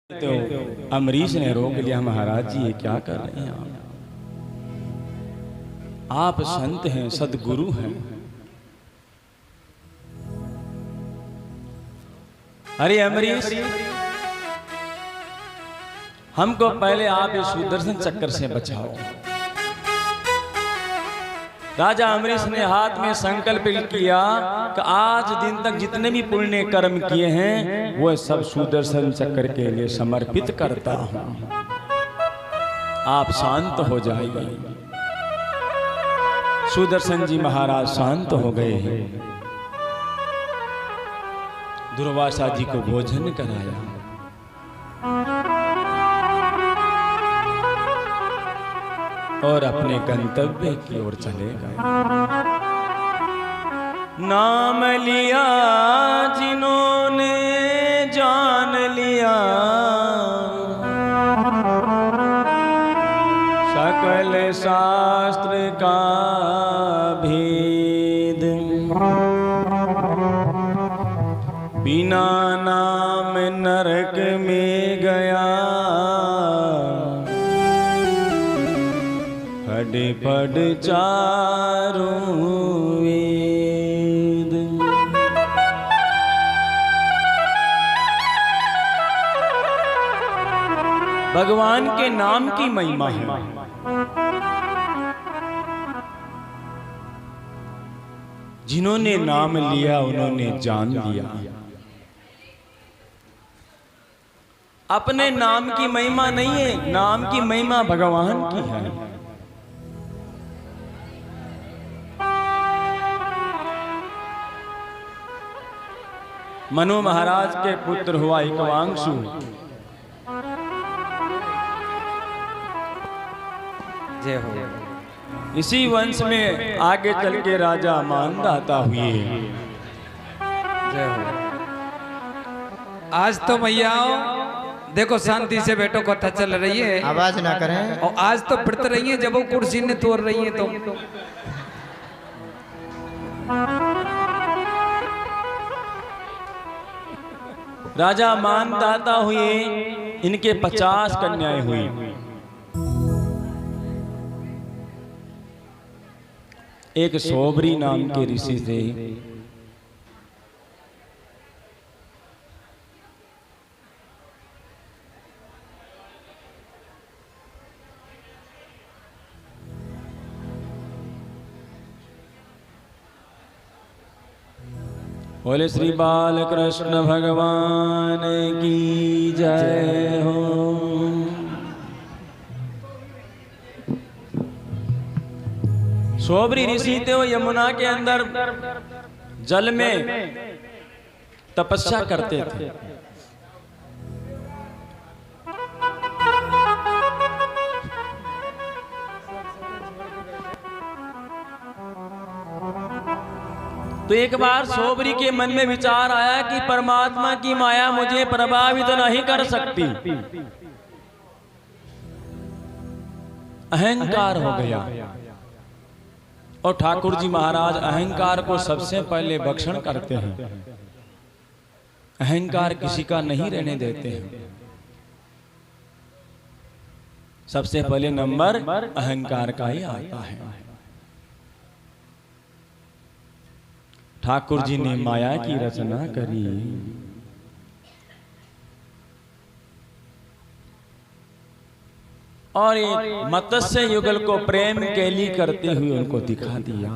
तो अमरीश ने रोक लिया, महाराज जी ये क्या कर रहे हैं आप संत हैं, सदगुरु हैं। अरे अमरीश, हमको पहले आप इस सुदर्शन चक्कर से बचाओ। राजा अमरीश ने हाथ में संकल्प किया कि आज दिन तक जितने भी पुण्य कर्म किए हैं वो सब सुदर्शन चक्र के लिए समर्पित करता हूं। आप शांत हो जाइए। सुदर्शन जी महाराज शांत हो गए हैं। दुर्वासा जी को भोजन कराया। और अपने गंतव्य की ओर चले गए। नाम लिया जिन्होंने जान लिया, सकल शास्त्र का भेद, बिना नाम नरक में गया, पढ़ पढ़ चारों वेद। भगवान के नाम की महिमा है। जिन्होंने नाम लिया उन्होंने जान लिया। अपने नाम की महिमा नहीं है, नाम की महिमा भगवान की है। मनु महाराज के पुत्र हुआ इक्वांशु। जय हो। इसी वंश में आगे चल के राजा मानदाता हुए। जय हो। आज तो भैया देखो शांति से बैठो, कथा चल रही है, आवाज ना करें। और आज तो पिट रही है जब वो कुर्सी ने तोड़ रही है तो राजा मानदाता हुए। इनके 50 कन्याएं हुई। एक सोबरी नाम के ऋषि थे। बोले श्री बालकृष्ण भगवान की जय हो। सोबरी ऋषि थे, वो यमुना के अंदर जल में तपस्या करते थे। तो एक बार सोबरी के मन में विचार आया कि परमात्मा की माया मुझे प्रभावित नहीं कर सकती। अहंकार हो गया। और ठाकुर जी महाराज अहंकार को सबसे पहले भक्षण करते हैं। अहंकार किसी का नहीं रहने देते हैं। सबसे पहले नंबर अहंकार का ही आता है। ठाकुर जी ने माया की रचना करी। और एक मत्स्य युगल को प्रेम कैली करते हुए उनको दिखा दिया।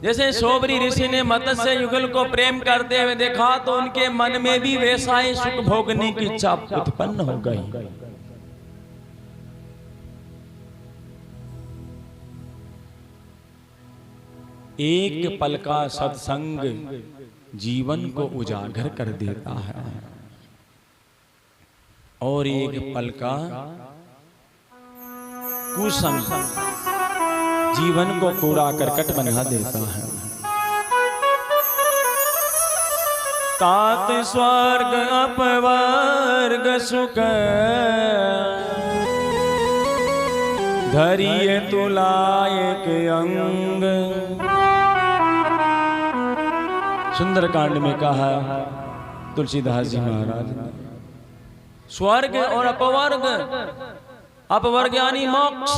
जैसे सोबरी ऋषि ने मत्स्य युगल को प्रेम करते हुए देखा तो उनके मन में भी वैसा ही सुख भोगने की इच्छा उत्पन्न हो गई। एक पल का सत्संग जीवन को उजागर कर देता है और एक पल का कुसंग जीवन को कूड़ा करकट बना देता है। तात स्वर्ग अपवर्ग सुख धरिए तुला एक अंग, सुंदरकांड में कहा तुलसीदास जी महाराज ने, स्वर्ग और अपवर्ग, अपवर्ग यानी मोक्ष,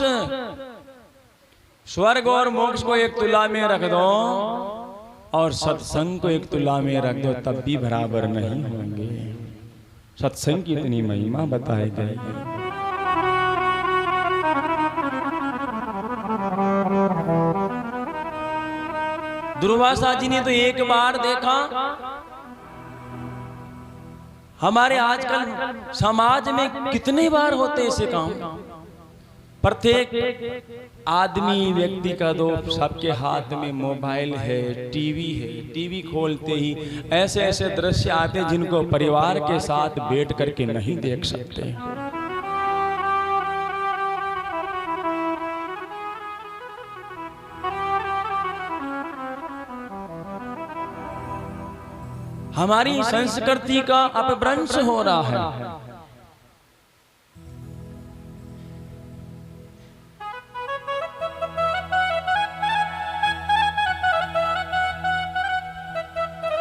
स्वर्ग और मोक्ष को एक तुला में रख दो और सत्संग को एक तुला में रख दो, तब भी बराबर नहीं होंगे। सत्संग की इतनी महिमा बताई गई है। दुर्वासा जी ने तो एक बार देखा, हमारे आजकल समाज में कितने बार होते ऐसे काम। प्रत्येक आदमी व्यक्ति का दो सबके हाथ में मोबाइल है, टीवी है, टीवी खोलते ही ऐसे ऐसे दृश्य आते जिनको परिवार के साथ बैठ करके नहीं देख सकते। हमारी संस्कृति का अपभ्रंश हो रहा है।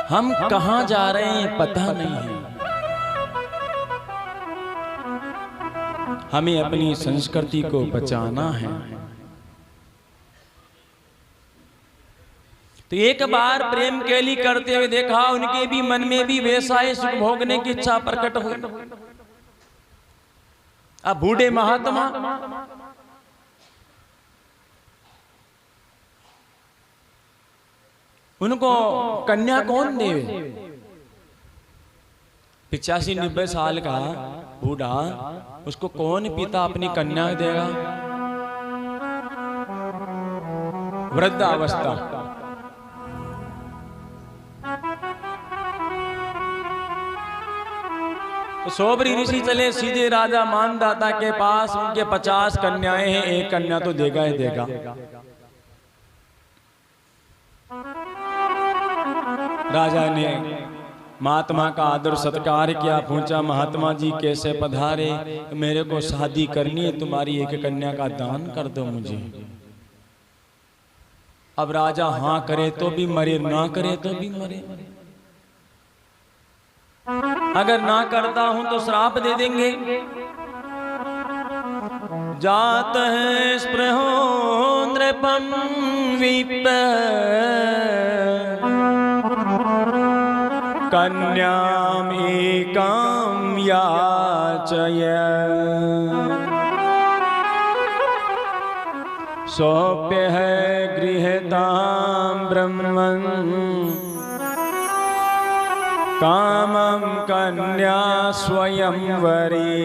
हम कहां जा रहे हैं पता नहीं है। हमें अपनी संस्कृति को बचाना है। तो एक बार प्रेम केली करते हुए देखा, उनके भी मन में भी वैसा ही सुख भोगने की इच्छा प्रकट हुई। अब बूढ़े महात्मा उनको कन्या कौन देवे? 85-90 साल का बूढ़ा, उसको कौन पिता अपनी कन्या देगा? वृद्धावस्था। तो सोबरी ऋषि चले सीधे राजा मानदाता के पास। उनके 50 कन्याएं हैं, एक कन्या तो देगा ही देगा। राजा ने महात्मा का आदर सत्कार किया, पूछा महात्मा जी कैसे पधारे? मेरे को शादी करनी है, तुम्हारी एक कन्या का दान कर दो मुझे। अब राजा हाँ करे तो भी मरे, ना करे तो भी मरे। अगर ना करता हूं तो श्राप दे देंगे। जात है स्पृहो नृपम विप कन्याम एकाम याचय सौप्य है गृहताम ब्रह्मन् कामम कन्या स्वयंवरी।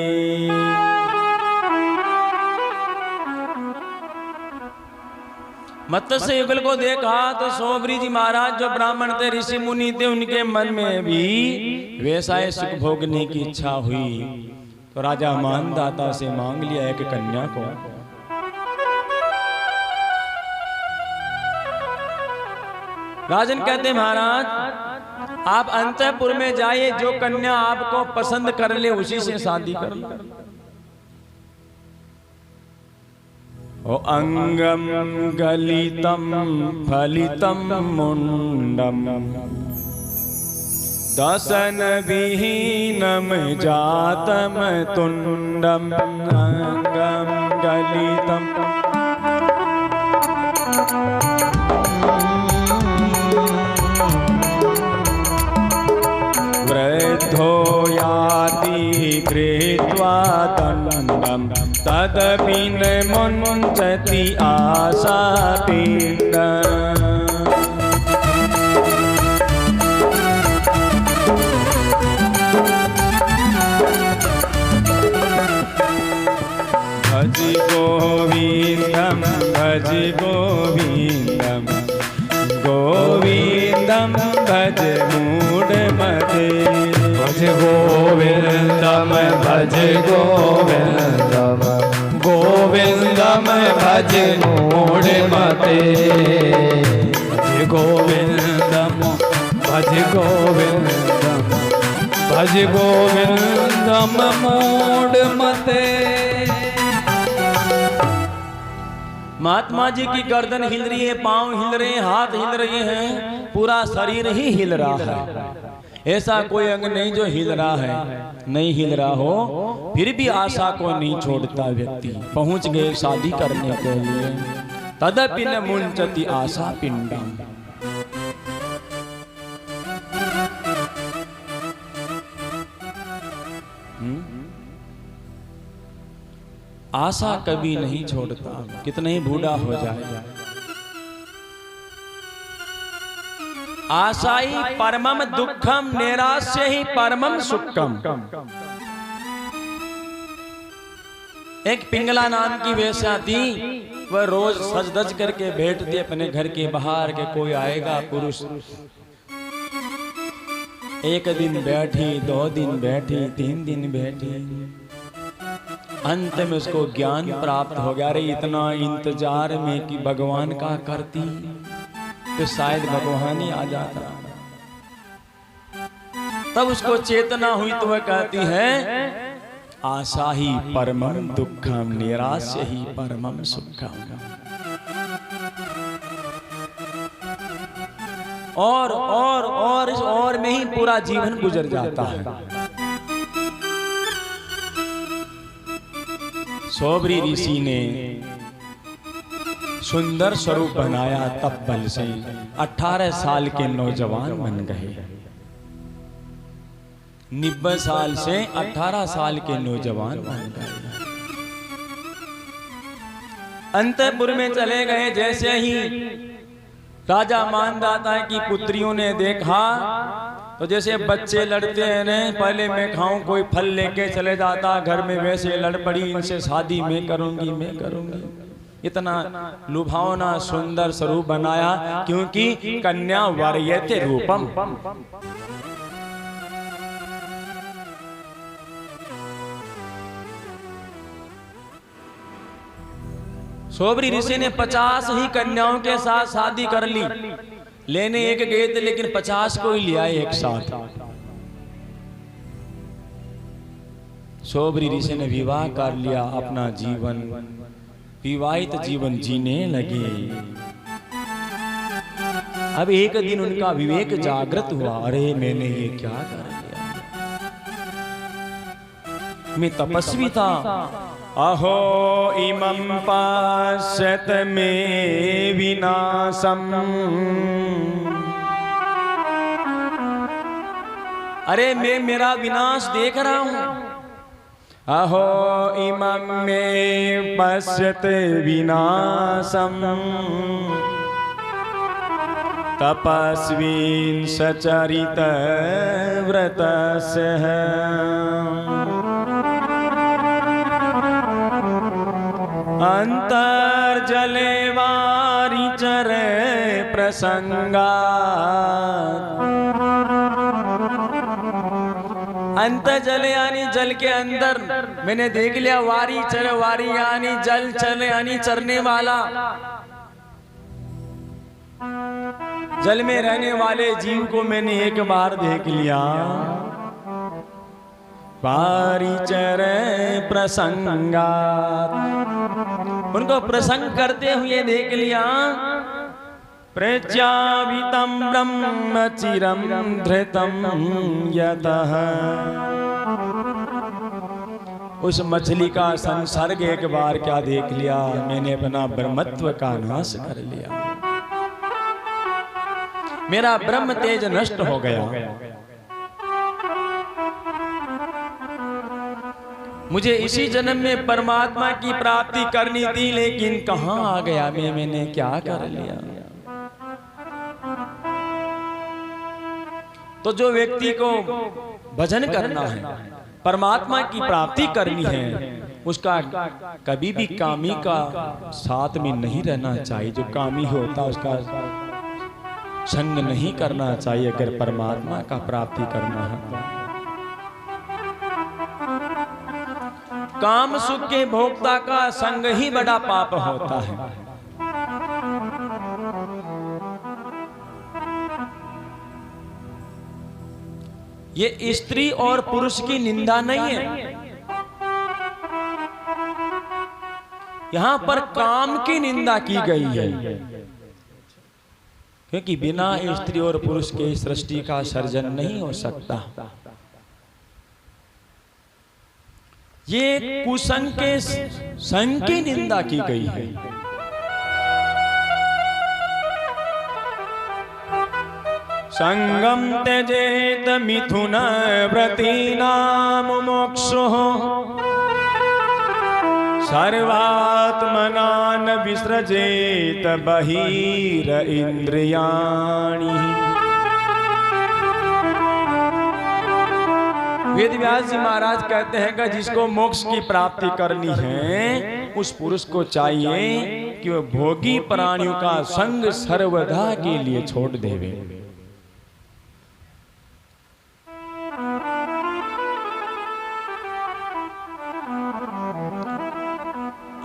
मत्स्य युगल को देखा तो सोबरी जी महाराज जो ब्राह्मण थे, ऋषि मुनि थे, उनके मन में भी वैसा ही सुख भोगने की इच्छा हुई। तो राजा मानदाता से मांग लिया एक कन्या को। राजन कहते महाराज आप अंतःपुर में जाइए, जो कन्या आपको पसंद कर ले उसी से शादी कर लो। ओ अंगम गलितम फलितम मुंडम दसन विहीनम जातम तुंडम अंगम गलितम। वृद्धो याति कृत्वा दंडम तदपि न मुञ्चति आशापिण्डम्। भज गोविन्दं भज गोविन्दं गोविन्दं भज मूढमते। भज गोविन्दं भज गोविन्दं गोविन्दं भज मूढमते। भज गोविन्दं भज गोविन्दं भज गोविन्दं मूढमते। महात्मा जी की गर्दन हिल रही है, पांव हिल रहे हैं, हाथ हिल रहे हैं, पूरा शरीर ही हिल रहा है। ऐसा कोई अंग नहीं जो हिल रहा है। नहीं हिल रहा हो फिर भी आशा को नहीं छोड़ता व्यक्ति। पहुंच गए शादी करने के लिए, तदपि न मुंचति आशा पिंडम। आशा कभी नहीं छोड़ता, कितना ही बूढ़ा हो जाए। आशा ही परमम दुखम, नैराश्य ही परमम सुखम। एक पिंगला नाम की वेश्या थी, वह रोज सज धज करके बैठती अपने घर के बाहर के कोई आएगा पुरुष। एक दिन बैठी, 2 दिन बैठी, 3 दिन बैठी, अंत में उसको ज्ञान प्राप्त हो गया। अरे इतना इंतजार में कि भगवान का करती तो शायद भगवान ही आ जाता। तब उसको चेतना हुई तो वह कहती है आशा ही परमम दुखम, निराश्य ही परमम सुखम। और में ही पूरा जीवन गुजर जाता है। सोबरी ऋषि ने सुंदर स्वरूप बनाया, तब बल से 18 साल के नौजवान बन गए। 90 साल से 18 साल के नौजवान बन गए। अंतपुर में चले गए। जैसे ही राजा मानदाता की पुत्रियों ने देखा तो जैसे बच्चे लड़ते हैं, पहले मैं खाऊं, कोई फल लेके चले जाता घर में, वैसे लड़ पड़ी, इनसे शादी मैं करूंगी, मैं करूंगी। इतना लुभावना सुंदर स्वरूप बनाया, क्योंकि कन्या वर्यते रूपम। सोबरी ऋषि ने 50 ही कन्याओं के साथ शादी कर ली। लेने एक गए थे लेकिन 50 को ही लिया एक साथ। सोबरी ऋषि ने विवाह कर लिया, अपना जीवन विवाहित जीवन जीने लगे। अब एक दिन उनका विवेक जागृत हुआ, अरे मैंने ये क्या कर लिया, मैं तपस्वी था। अहो इमं पश्यत मे विनाशम। अरे मैं मेरा विनाश देख रहा हूं। अहो इमं मे पश्यत विनाशम, तपस्वीन् सचरित व्रतस्य। अंतर्जले वारिचरे प्रसंगा। अंतर्जल यानी जल के अंदर मैंने देख लिया, वारी चर, वारी यानी जल चल यानी चरने वाला, जल में रहने वाले जीव को मैंने एक बार देख लिया। वारिचर प्रसंगा, उनको प्रसंग करते हुए देख लिया। प्रज्यावितं ब्रह्मचिरं धृतं यतः। उस मछली का संसर्ग एक बार क्या देख लिया, मैंने अपना ब्रह्मत्व का नाश कर लिया, मेरा ब्रह्म तेज नष्ट हो गया। मुझे इसी जन्म में परमात्मा की प्राप्ति करनी थी, लेकिन कहां आ गया मैंने क्या कर लिया। तो जो व्यक्ति को भजन करना है, परमात्मा की प्राप्ति करनी है, उसका कभी भी कामी का साथ में नहीं रहना चाहिए। जो कामी होता है उसका संग नहीं करना चाहिए अगर परमात्मा का प्राप्ति करना है। काम सुख के भोक्ता का संग ही बड़ा पाप होता है। ये स्त्री और पुरुष की निंदा नहीं है, यहां पर काम की निंदा की गई है, क्योंकि बिना स्त्री और पुरुष के सृष्टि का सर्जन नहीं हो सकता। ये कुसंग के संग की निंदा की गई है। संगम त्यजेत मिथुन व्रतीनाम मोक्षो सर्वात्मनान विसृजेत बहिर इंद्रियाणि। वेद व्यास जी महाराज कहते हैं कि जिसको मोक्ष की प्राप्ति करनी है उस पुरुष को चाहिए कि वह भोगी प्राणियों का संग सर्वदा के लिए छोड़ देवे।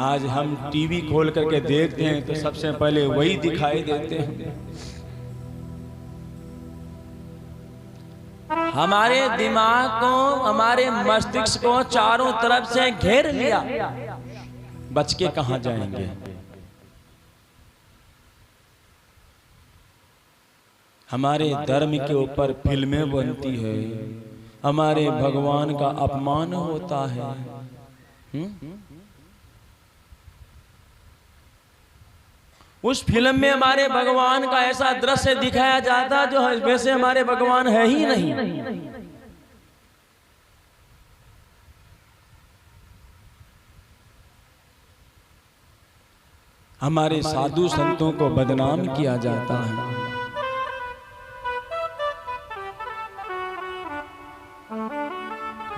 आज हम टीवी खोल करके देखते हैं तो सबसे पहले वही दिखाई देते हैं। हमारे दिमाग को, हमारे मस्तिष्क को चारों तरफ से घेर लिया, बच के कहां जाएंगे। हमारे धर्म के ऊपर फिल्में बनती है, हमारे भगवान का अपमान होता है। उस फिल्म में हमारे भगवान का ऐसा दृश्य दिखाया जाता जो वैसे हमारे भगवान है ही नहीं। हमारे साधु संतों को बदनाम किया जाता है।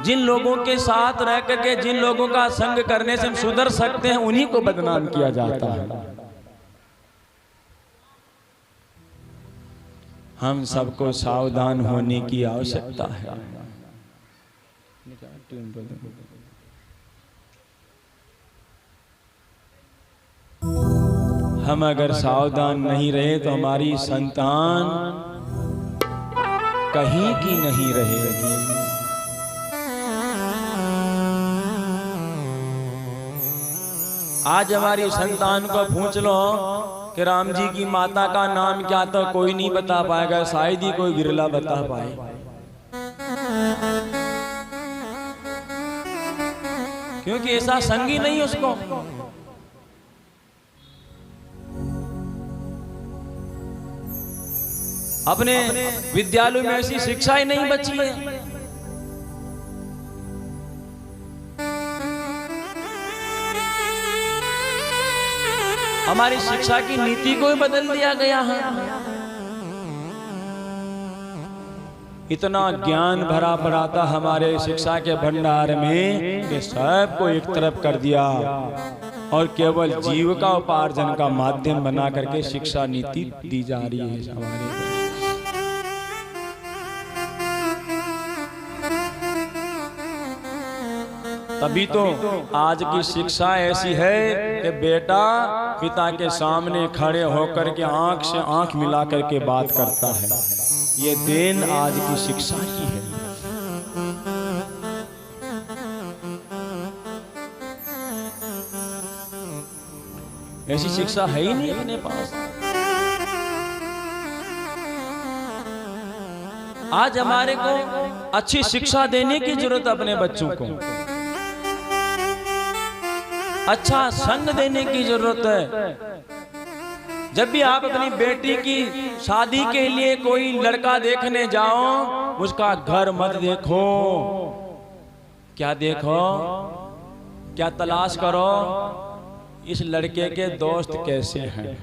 जिन लोगों के साथ रह करके, जिन लोगों का संग करने से हम सुधर सकते हैं, उन्हीं को बदनाम किया जाता है। हम सबको सावधान होने की आवश्यकता है। हम अगर सावधान नहीं रहे तो हमारी संतान कहीं की नहीं रहेगी। आज हमारी संतान को पूछ लो कि राम जी की माता का नाम क्या था, कोई नहीं बता पाएगा, शायद ही कोई विरला बता पाए। क्योंकि ऐसा संगी नहीं उसको। अपने विद्यालय में ऐसी शिक्षा ही नहीं बची है। हमारी शिक्षा की नीति को ही बदल दिया गया है। इतना ज्ञान भरा पड़ा था हमारे शिक्षा के भंडार में कि सबको एक तरफ कर दिया और केवल जीविका उपार्जन का माध्यम बना करके शिक्षा नीति दी जा रही है हमारे। तभी तो आज की शिक्षा ऐसी है कि बेटा पिता के सामने खड़े होकर के आंख से आंख मिला करके बात करता है। ये देन आज की शिक्षा की है। ऐसी शिक्षा है ही नहीं अपने पास। आज हमारे को अच्छी शिक्षा देने की जरूरत है अपने बच्चों को। अच्छा संग देने की जरूरत है। जब भी आप अपनी बेटी की शादी के लिए कोई लड़का देखने जाओ, उसका घर मत देखो। क्या देखो, क्या तलाश करो, इस लड़के के दोस्त कैसे हैं,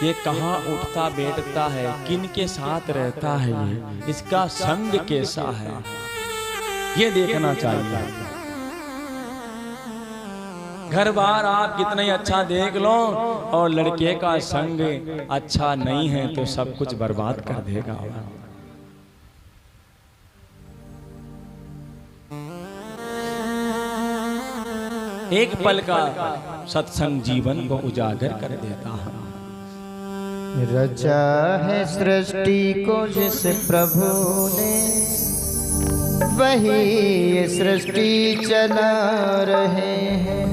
ये कहाँ उठता बैठता है, किन के साथ रहता है, ये इसका संग कैसा है, ये देखना चाहिए। घर बार आप कितना ही अच्छा देख लो और लड़के का संग अच्छा नहीं है तो सब कुछ बर्बाद कर देगा। एक पल का सत्संग जीवन को उजागर कर देता है। रचा है सृष्टि को जिस प्रभु ने, वही ये सृष्टि चला रहे हैं।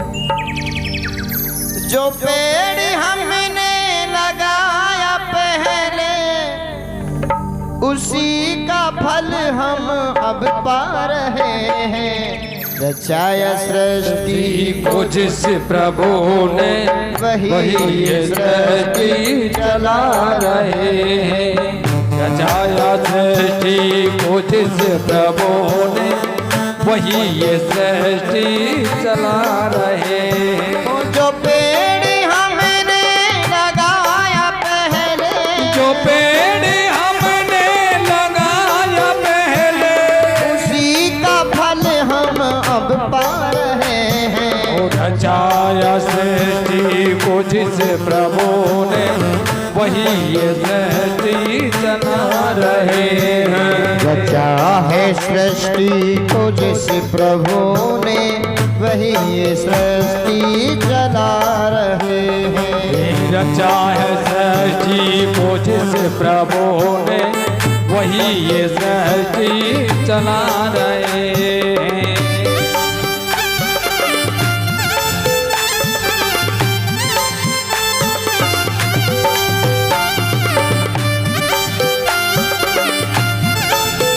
जो पेड़ हमने लगाया पहले उसी का फल हम अब पा रहे हैं। रचाया सृष्टि को जिस प्रभु ने वही ये सृष्टि चला रहे हैं। रचाया सृष्टि को जिस प्रभु ने वही ये सृष्टि चला रहे हैं। जो पेड़ हमने लगाया पहले जो पेड़ हमने लगाया पहले उसी का फल हम अब पा रहे हैं। रचाया सृष्टि को जिस प्रभु ने वही ये सृष्टि चला रहे हैं। रचा है सृष्टि को जिस प्रभु ने वही ये सृष्टि चला रहे हैं। रचा है सृष्टि को जिस प्रभु ने वही ये सृष्टि चला रहे हैं।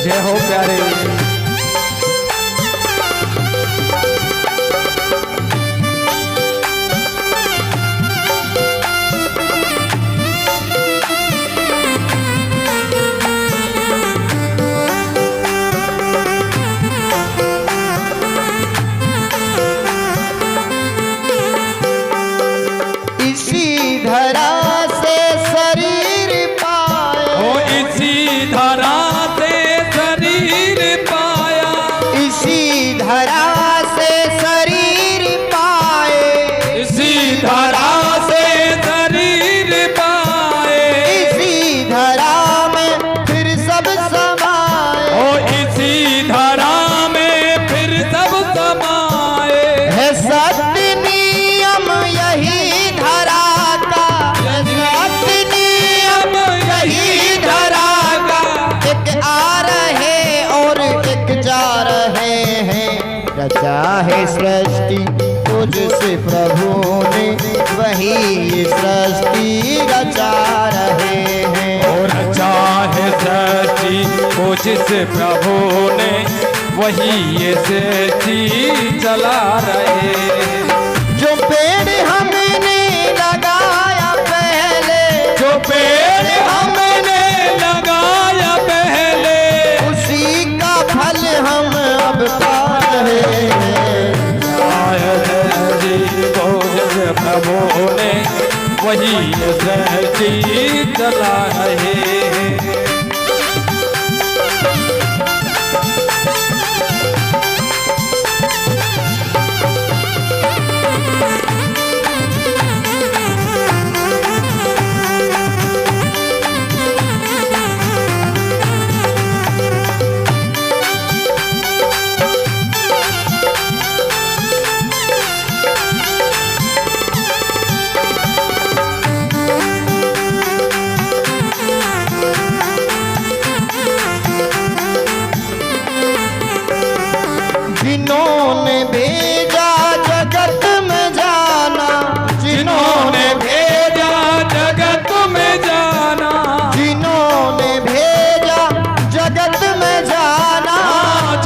जय हो प्यारे। इसी धरा से शरीर पाए ओ इसी धरा से शरीर पाया। इसी धरा से शरीर पाए इसी धरा से शरीर पाए। इसी धरा में फिर सब समाए ओ इसी धरा में फिर सब समाए। है सत्य नियम यही धरा का। है सत्य नियम यही धरा का। एक आ रहे और एक जा रहे हैं। रचा है सृष्टि को जिस प्रभु ने वही ये सृष्टि रचा रहे हैं। और चाहे सृष्टि को जिस प्रभु ने वही ये सृष्टि चला रहे हैं। जो पेड़ हमने लगाया पहले जो पेड़ हमने लगाया पहले उसी का फल हम अब पा रहे हैं। सृष्टि को जिस प्रभु ने वही ये सृष्टि चला रहे हैं। जिन्होंने भेजा जगत में जाना जिन्होंने भेजा जगत में जाना। जिन्होंने भेजा जगत में जाना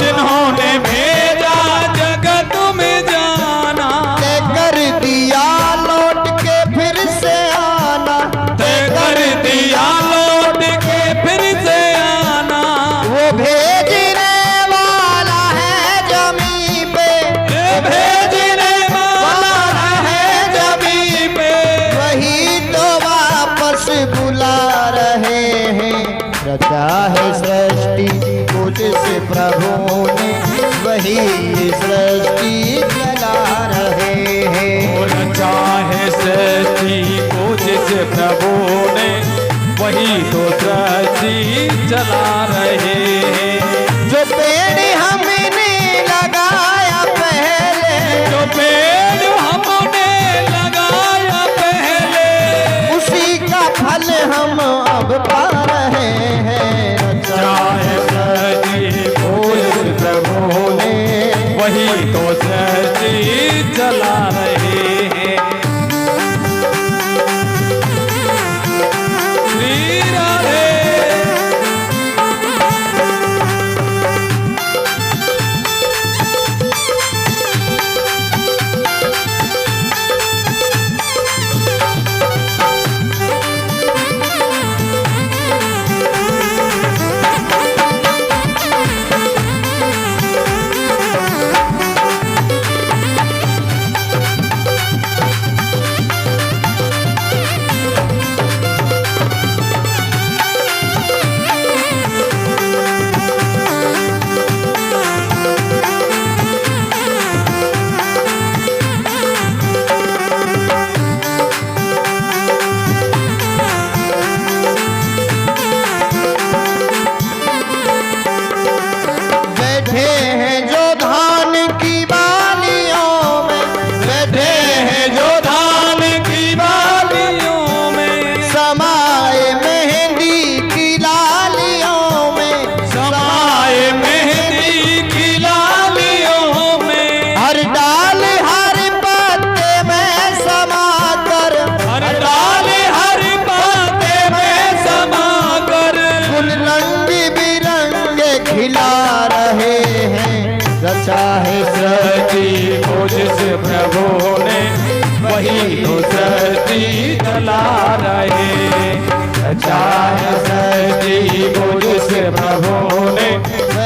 जिन्होंने भेजा जगत में जाना। तय कर दिया लौट के फिर से आना। तय कर दिया लौट के फिर से आना। वो भेजने वाला है जमी पे। भेजने वाला है जमी पे। वही तो वापस बुला रहे हैं। रचा है सृष्टि को जिस प्रभु ने वही सृष्टि चला रहे हैं। और चाहे सृष्टि को जिस प्रभु ने वही तो सृष्टि चला रहे हैं। जो पेड़ हमने लगाया पहले जो पेड़ हमने लगाया पहले उसी का फल हम अब पा रहे हैं। चाहे सृष्टि को जिस रहे। रचाया सृष्टि को जिस प्रभु ने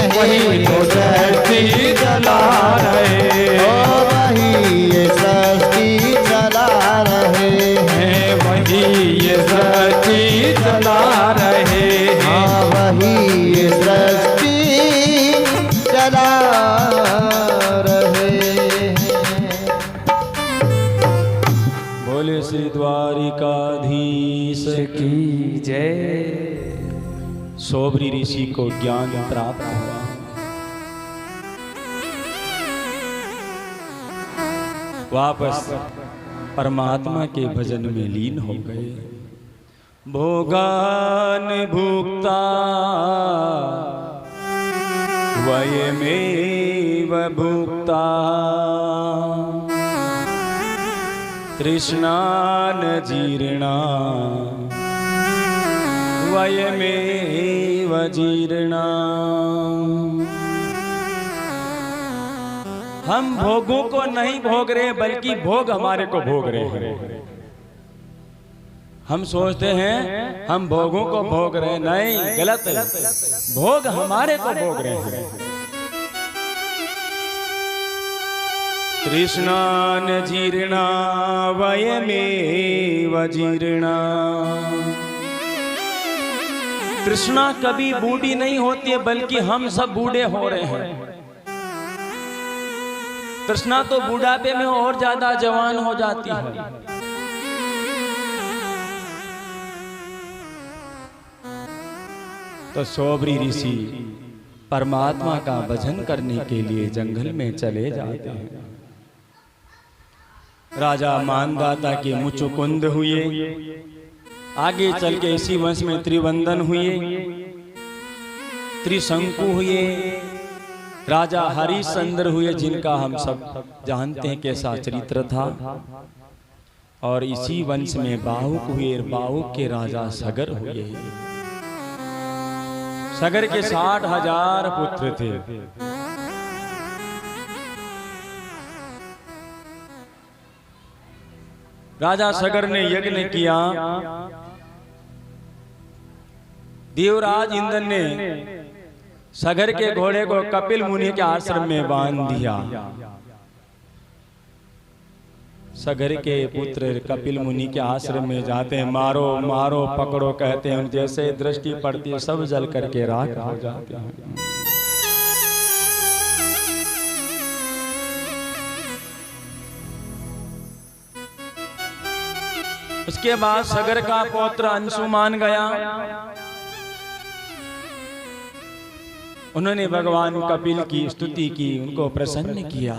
वही तो सृष्टि चला रहे। ओ वही ये सृष्टि चला रहे हैं, वही ये सृष्टि चला रहे हैं। हाँ वही ये सृष्टि चला रहे हैं। बोले श्री द्वारिकाधीश की जय। सोबरी ऋषि को ज्ञान प्राप्त हुआ। वापस परमात्मा के भजन में लीन हो गए। भोगान भुक्ता वयमेव भुक्ता तृष्णान जीर्णा वयमेव जीर्णा। हम भोगों को नहीं भोग रहे बल्कि भोग हमारे को भोग रहे हैं। हम सोचते हैं हम भोगों को भोग रहे, नहीं, गलत है। भोग हमारे को भोग रहे हैं। तृष्णान जीर्णा वयमेव जीर्णा। तृष्णा कभी बूढ़ी नहीं होती है बल्कि हम सब बूढ़े हो रहे हैं। तृष्णा तो बुढ़ापे में और ज्यादा जवान हो जाती है। तो सोबरी ऋषि परमात्मा का भजन करने के लिए जंगल में चले जाते हैं। राजा मानदाता के मुचुकुंद हुए, आगे चल के इसी वंश में त्रिवंदन हुए, त्रिशंकु हुए, राजा हरिश्चंद्र हुए, जिनका हम सब जानते हैं कैसा चरित्र था। और इसी वंश में बाहुक हुए, बाहुक के राजा सगर हुए। सगर के 60,000 पुत्र थे। राजा सगर ने यज्ञ किया। देवराज इंद्र ने सगर के घोड़े को कपिल मुनि के आश्रम में बांध दिया। सगर के पुत्र कपिल मुनि के आश्रम में जाते हैं, मारो मारो पकड़ो कहते हैं। जैसे दृष्टि पड़ती है सब जल करके राख हो जाते हैं। उसके बाद सगर का पौत्र अंशुमान गया। उन्होंने भगवान कपिल की स्तुति की, उनको प्रसन्न किया।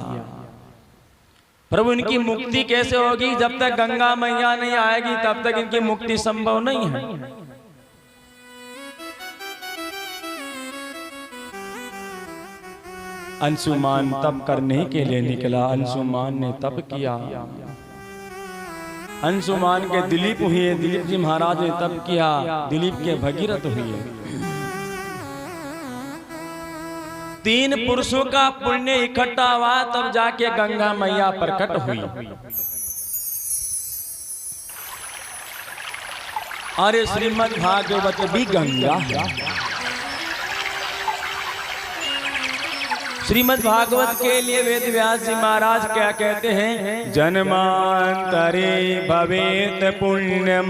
प्रभु इनकी मुक्ति कैसे होगी? जब तक गंगा मैया नहीं आएगी तब तक इनकी मुक्ति संभव नहीं है। अंशुमान तप करने के लिए निकला। अंशुमान ने तप किया। अंशुमान के दिलीप हुए, दिलीप जी महाराज ने तप किया। दिलीप के भगीरथ हुए। 3 पुरुषों का पुण्य इकट्ठा हुआ तब जाके गंगा मैया प्रकट हुई। अरे श्रीमद् भागवत भी गंगा है। श्रीमद् भागवत के लिए वेद व्यास जी महाराज क्या कहते हैं? जन्मांतरे भवेत पुण्यम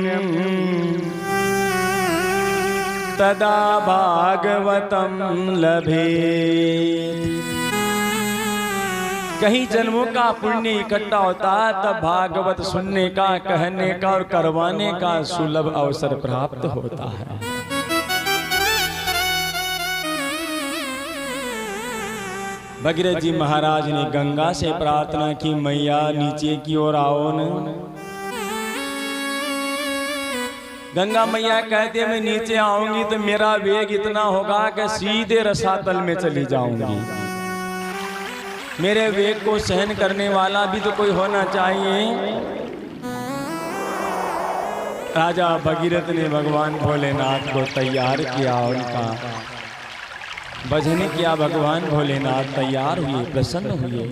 तदा भागवतम लभे। कहीं जन्मों का पुण्य इकट्ठा होता तब भागवत सुनने का, कहने का और करवाने का सुलभ अवसर प्राप्त होता है। भगीरथ जी महाराज ने गंगा से प्रार्थना की, मैया नीचे की ओर आओ न। गंगा मैया कहते मैं नीचे आऊंगी तो मेरा वेग इतना होगा कि सीधे रसातल में चली जाऊंगी। मेरे वेग को सहन करने वाला भी तो कोई होना चाहिए। राजा भगीरथ ने भगवान भोलेनाथ को तैयार किया, उनका भजन किया। भगवान भोलेनाथ तैयार हुए, प्रसन्न हुए।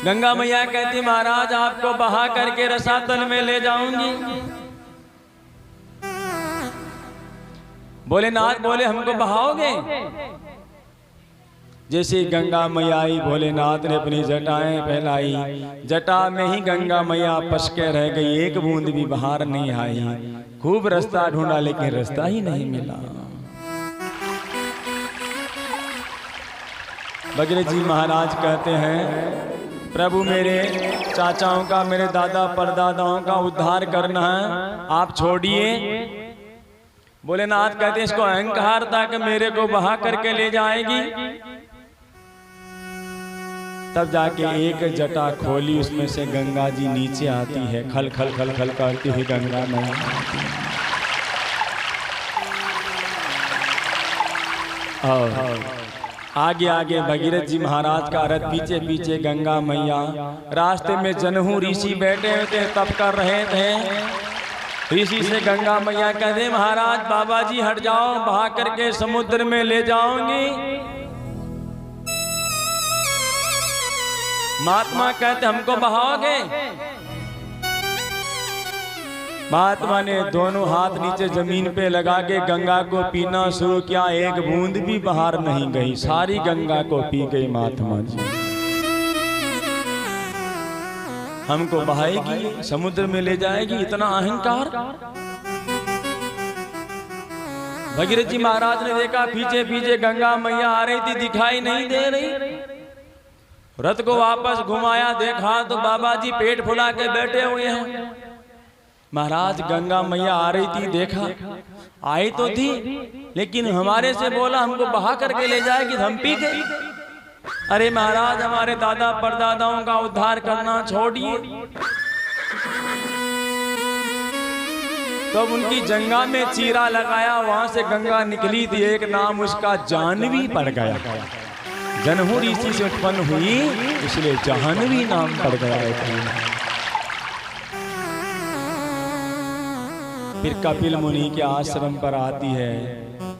गंगा मैया कहती महाराज आपको बहा करके रसातल में ले जाऊंगी। भोलेनाथ बोले हमको बहाओगे? जैसे गंगा मैया आई, भोलेनाथ ने अपनी जटाएं फैलाई, जटा में ही गंगा मैया पस के रह गई, एक बूंद भी बाहर नहीं आई। खूब रास्ता ढूंढा लेकिन रास्ता ही नहीं मिला। भगीरथ जी महाराज कहते हैं प्रभु मेरे चाचाओं का, मेरे दादा परदादाओं का उद्धार करना है, आप छोड़िए। भोलेनाथ कहते इसको अहंकार था कि मेरे को बहा करके ले जाएगी। तब जाके एक जटा खोली, उसमें से गंगा जी नीचे आती है, खल खल खल खल करती हुई गंगा मैया आती है। और आगे आगे भगीरथ जी महाराज का रथ, पीछे पीछे गंगा मैया। रास्ते में जनहू ऋषि बैठे हुए थे, तप कर रहे थे। ऋषि से गंगा मैया कहते महाराज बाबा जी हट जाओ, बहा करके समुद्र में ले जाऊंगी। महात्मा कहते हमको बहाओगे? महात्मा ने दोनों हाथ नीचे जमीन पे लगा के गंगा को पीना शुरू किया। एक बूंद भी बाहर नहीं गई, सारी गंगा को पी गई महात्मा जी। हमको बहाएगी, समुद्र में ले जाएगी, इतना अहंकार। भगीरथ जी महाराज ने देखा पीछे पीछे गंगा मैया आ रही थी, दिखाई नहीं दे रही। रथ को वापस घुमाया, देखा तो बाबा जी पेट फुला के बैठे हुए हैं। महाराज गंगा मैया आ रही थी, देखा आई तो थी, लेकिन हमारे से बोला हमको बहा करके ले जाएगी, हम पी गए। अरे महाराज हमारे दादा परदादाओं का उद्धार करना छोड़िए। तो उनकी जंगा में चीरा लगाया, वहां से गंगा निकली थी, एक नाम उसका जाह्नवी पड़ गया। जनहू ऋषि से उत्पन्न हुई, इसलिए जाह्नवी नाम पड़ गया। फिर कपिल मुनि के आश्रम पर आती है,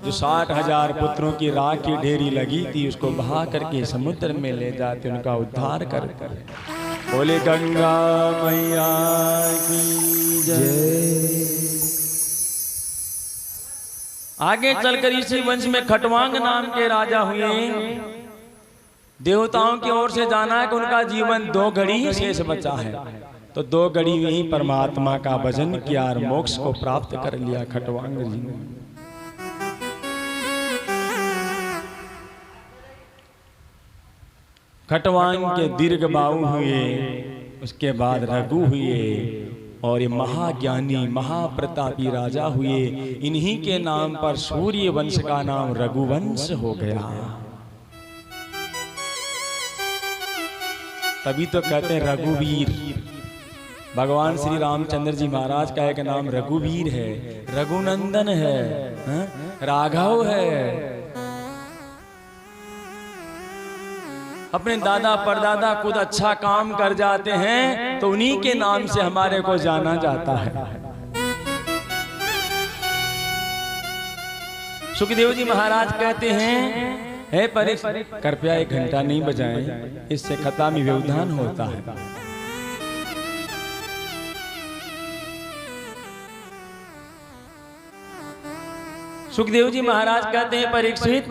जो 60,000 पुत्रों की राख की ढेरी लगी थी, उसको बहा करके समुद्र में ले जाते, उनका उद्धार करते। बोले गंगा मैया की जय। आगे चलकर इसी वंश में खटवांग नाम के राजा हुए। देवताओं की ओर से जाना है कि उनका जीवन 2 घड़ी ही शेष बचा है, तो 2 घड़ी में ही परमात्मा का भजन किया और मोक्ष को प्राप्त कर लिया खटवांग जी ने। खटवांग के दीर्घ बाहु हुए, उसके बाद रघु हुए, और ये महाज्ञानी महाप्रतापी राजा हुए। इन्हीं के नाम पर सूर्य वंश का नाम रघुवंश हो गया। तभी तो कहते हैं रघुवीर। भगवान श्री रामचंद्र जी महाराज का एक नाम रघुवीर है, रघुनंदन है, राघव है। अपने दादा परदादा खुद अच्छा काम कर जाते हैं तो उन्हीं के नाम से हमारे को जाना जाता है। सुखदेव जी महाराज कहते हैं हे परीक्षित, कृपया 1 घंटा नहीं बजाएं, इससे खता में व्यवधान होता है। सुखदेव जी महाराज कहते हैं परीक्षित,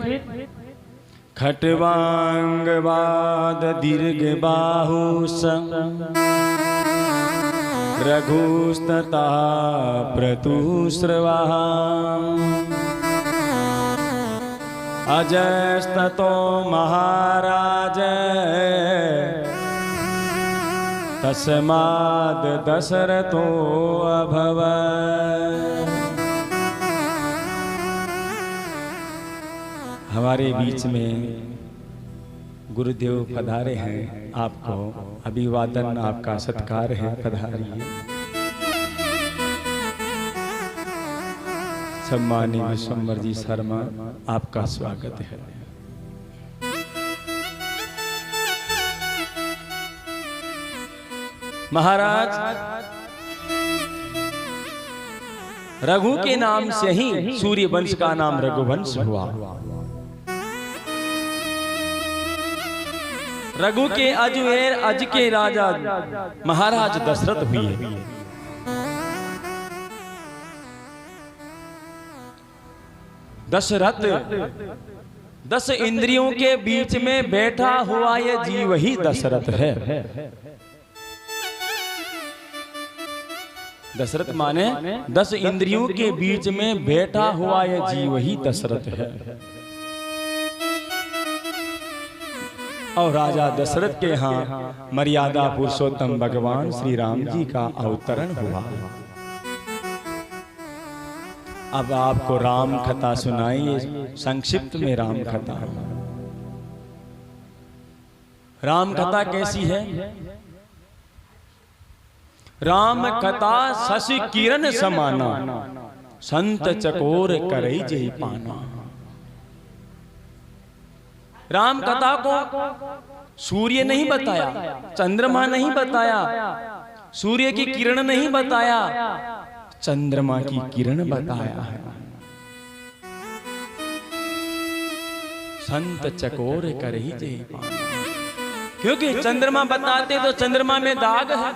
खटवांग बाद दीर्घ बाहुस रघुस्तता प्रतुस्रवा अजस्ततो महाराज तस्माद् दशरथो अभवत्। हमारे बीच में गुरुदेव पधारे हैं, आपको अभिवादन, आपका सत्कार है, पधारिए। सम्मानीय विश्वम्भर जी शर्मा, आपका स्वागत है। महाराज रघु के नाम से ही सूर्य वंश का नाम रघुवंश हुआ। रघु के अजूर अज के राजा महाराज दशरथ हुए। दशरथ 10 इंद्रियों के बीच में बैठा हुआ ये जीव ही दशरथ है। दशरथ माने 10 इंद्रियों के बीच में बैठा हुआ ये जीव ही दशरथ है। और राजा दशरथ के यहाँ मर्यादा पुरुषोत्तम भगवान श्री राम जी का अवतरण हुआ। अब आपको राम कथा सुनाइए, संक्षिप्त में राम कथा। राम कथा कैसी है? राम कथा शशि किरण समाना, संत चकोर करई जय पाना। राम कथा को सूर्य नहीं बताया, चंद्रमा नहीं बताया, सूर्य की किरण नहीं बताया, चंद्रमा की किरण बताया है। संत चकोर करही जय पाना, क्योंकि चंद्रमा बताते तो चंद्रमा में दाग है,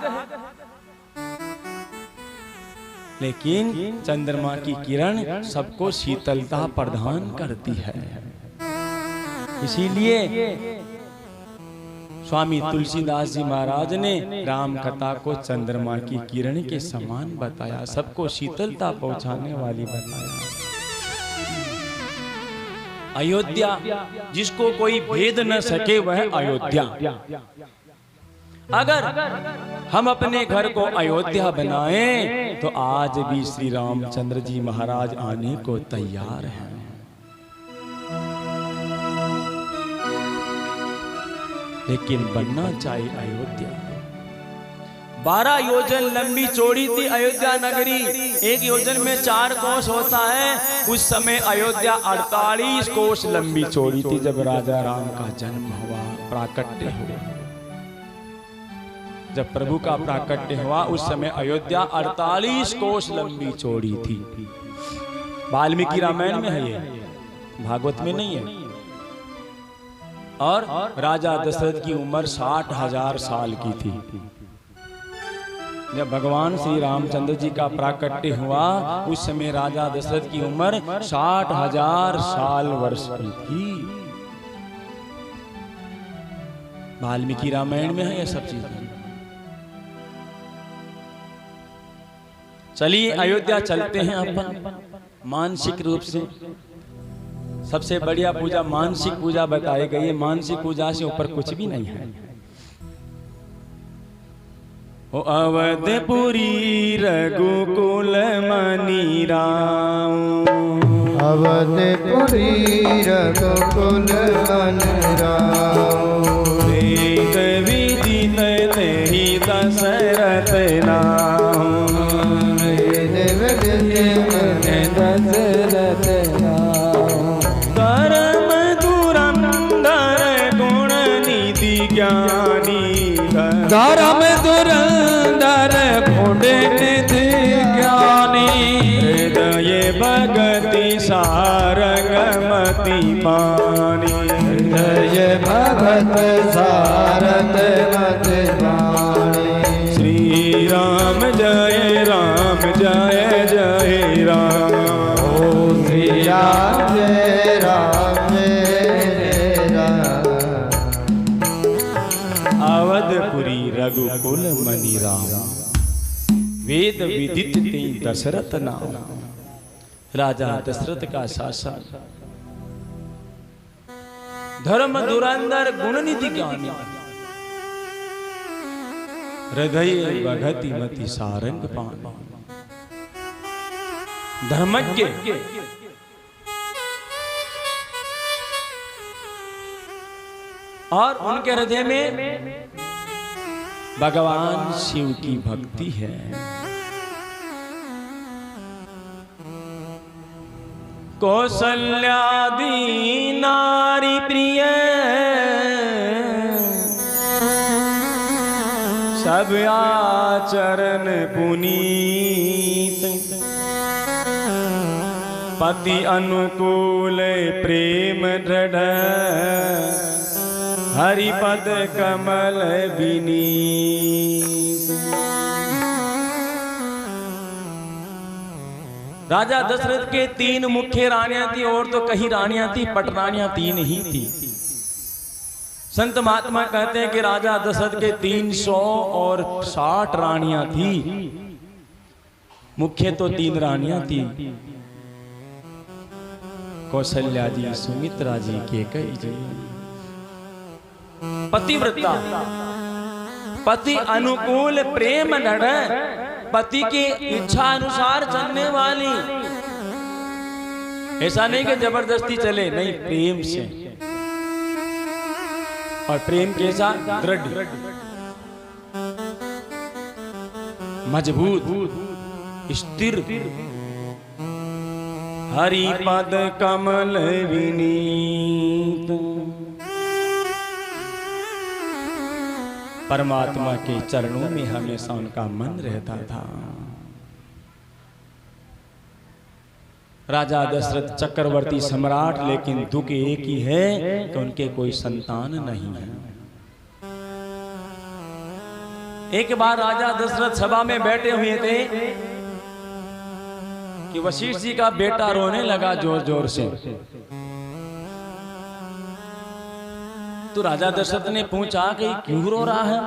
लेकिन चंद्रमा की किरण सबको शीतलता प्रदान करती है। इसीलिए स्वामी तुलसीदास जी महाराज ने राम कथा को चंद्रमा की किरण के समान बताया, सबको शीतलता पहुंचाने वाली बताया। अयोध्या जिसको कोई भेद न सके वह अयोध्या। अगर हम अपने घर को अयोध्या बनाएं तो आज भी श्री रामचंद्र जी महाराज आने को तैयार हैं। लेकिन बनना चाहिए अयोध्या। 12 योजन लंबी चौड़ी थी अयोध्या नगरी। एक योजन में 4 कोस होता है। उस समय अयोध्या 48 कोस लंबी चौड़ी थी। जब राजा राम का जन्म हुआ, प्राकट्य हुआ, जब प्रभु का प्राकट्य हुआ, उस समय अयोध्या 48 कोस लंबी चौड़ी थी। वाल्मीकि रामायण में है ये, भागवत में नहीं है। और राजा दशरथ की उम्र 60,000 साल की थी। जब भगवान श्री रामचंद्र जी का प्राकट्य हुआ, उस समय राजा दशरथ की उम्र 60,000 साल वर्ष की थी। वाल्मीकि रामायण में है ये सब चीजें। चलिए अयोध्या चलते हैं अपन मानसिक रूप से। सबसे बढ़िया पूजा मानसिक पूजा बताई गई है। मानसिक पूजा से ऊपर कुछ भी नहीं है। ओ अवधपुरी रघुकुल मणि राम, अवधपुरी रघुकुल मणि राम, वेद विदित तेहि दशरथ नाम, वेद विदित दशरथ धर्म धुरंधर गुण निधि ज्ञानी, धर्म धुरंधर गुण निधि ज्ञानी, हृदय भगति सारंगमति पानी, हृदय भगत सारथ मत पानी। श्री राम जय राम जय जय राम, ओ श्री राम जय राम जय राम। अवधपुरी रघुकुल मणि राम, वेद विदित ते दशरथ नाम। राजा दशरथ का शासन, धर्म धुरंधर गुण निधि ज्ञानी, हृदय भगति मति सारंग पानी। धर्मज्ञ और उनके हृदय में भगवान शिव की भक्ति है। कौशल्यादि नारी प्रिय सब आचरण पुनीत, पति अनुकूल प्रेम दृढ़ हरिपद कमल विनीत। राजा दशरथ के 3 मुख्य रानियां थी, और तो कहीं रानियां थी, पटरानियां 3 ही थी। संत महात्मा कहते हैं कि राजा दशरथ के 360 रानियां थी। मुख्य तो 3 रानियां थी, कौशल्या जी, सुमित्रा जी, केकई जी। पतिव्रता, पति अनुकूल, प्रेम नड़, पति की इच्छा अनुसार चलने वाली। ऐसा नहीं कि जबरदस्ती चले, नहीं, प्रेम से। और प्रेम कैसा? दृढ़, मजबूत, स्थिर। हरिपद कमल विनीत। परमात्मा के चरणों में हमेशा उनका मन रहता था। राजा दशरथ चक्रवर्ती सम्राट, लेकिन दुख एक ही है कि उनके कोई संतान नहीं है। एक बार राजा दशरथ सभा में बैठे हुए थे कि वशिष्ठ जी का बेटा रोने लगा जोर जोर से। तो राजा दशरथ ने पूछा कि क्यों रो रहा है?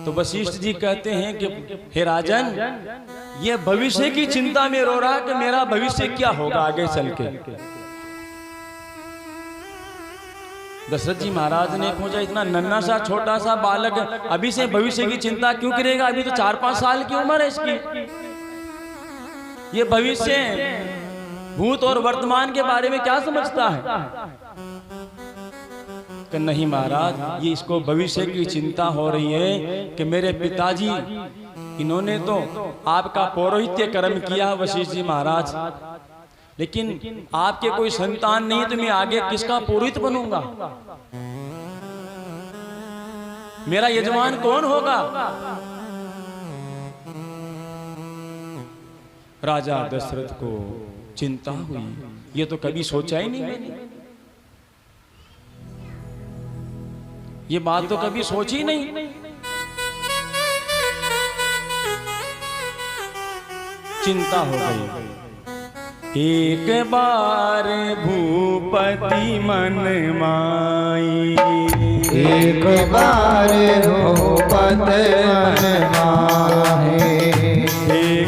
तो वशिष्ठ जी कहते हैं कि हे राजन, ये भविष्य की चिंता में रो रहा कि मेरा भविष्य क्या होगा आगे चल के। दशरथ जी महाराज ने पूछा, इतना नन्हा सा छोटा सा बालक अभी से भविष्य की चिंता क्यों करेगा? अभी तो 4-5 साल की उम्र है इसकी। ये भविष्य, भूत और वर्तमान के बारे में क्या समझता है? कि नहीं महाराज, ये इसको भविष्य की चिंता हो रही है कि मेरे पिताजी, इन्होंने तो आपका पौरोहित्य कर्म किया वशिष्ठ जी महाराज, लेकिन आपके कोई संतान नहीं, तो मैं आगे किसका पुरोहित बनूंगा? मेरा यजमान कौन होगा? राजा दशरथ को चिंता हुई, ये तो कभी सोचा ही नहीं मैंने, ये बात तो कभी सोची नहीं। चिंता हो गई। एक बार भूपति मन माई, एक बार भूपति मन माही,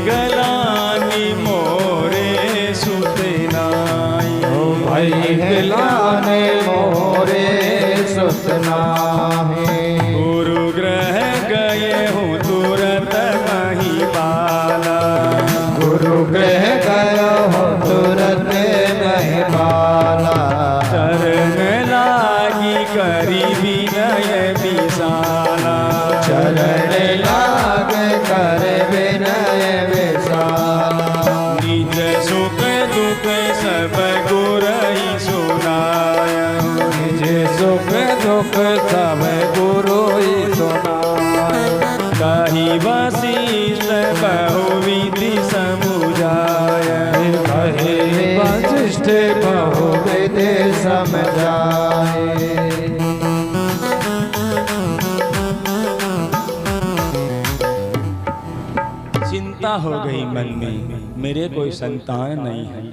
गलानी मोरे सुतनाई, भाई गलाने मोरे सुतनाही। गुरु ग्रह गए हूँ तुरंत नहीं पाला, गुरु ग्रह गयो हो तुरंत नहीं पाला। चरण लागी करी विनय विशाला, चरण लाग कर विनय विशाला। निज सुख दुख सब गुरहि सुनाया, निज सुख दुख सब गुरु ही सुनाए। कही वशिष्ठ बहुविधि समुझाया, कहे वशिष्ठ बहुविधि समझाए। चिंता हो गई मन में, मेरे कोई संतान नहीं है।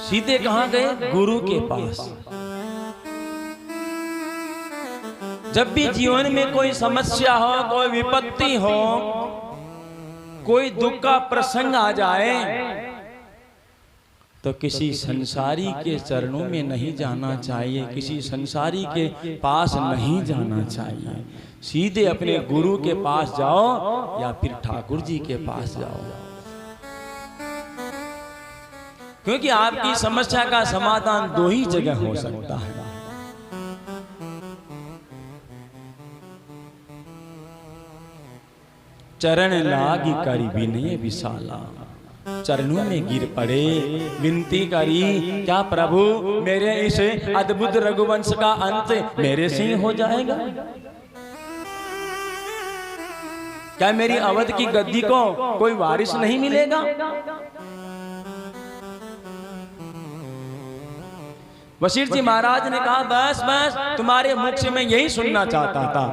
सीधे कहां गए? गुरु के पास। जब भी जीवन में कोई समस्या हो, कोई विपत्ति हो, कोई दुख का प्रसंग आ जाए, तो किसी संसारी के चरणों में नहीं जाना चाहिए, किसी संसारी के पास नहीं जाना चाहिए। सीधे अपने गुरु के पास जाओ या फिर ठाकुर जी के पास जाओ, क्योंकि आपकी समस्या का समाधान 2 ही जगह हो सकता है। चरण लागी करी विनय विशाला, चरणों में गिर पड़े, विनती करी, क्या प्रभु मेरे इस अद्भुत रघुवंश का अंत मेरे से ही हो जाएगा? क्या मेरी अवध की गद्दी को कोई वारिस नहीं मिलेगा? वशिष्ठ जी महाराज ने कहा बस बस, तुम्हारे मुख से मैं यही सुनना चाहता था,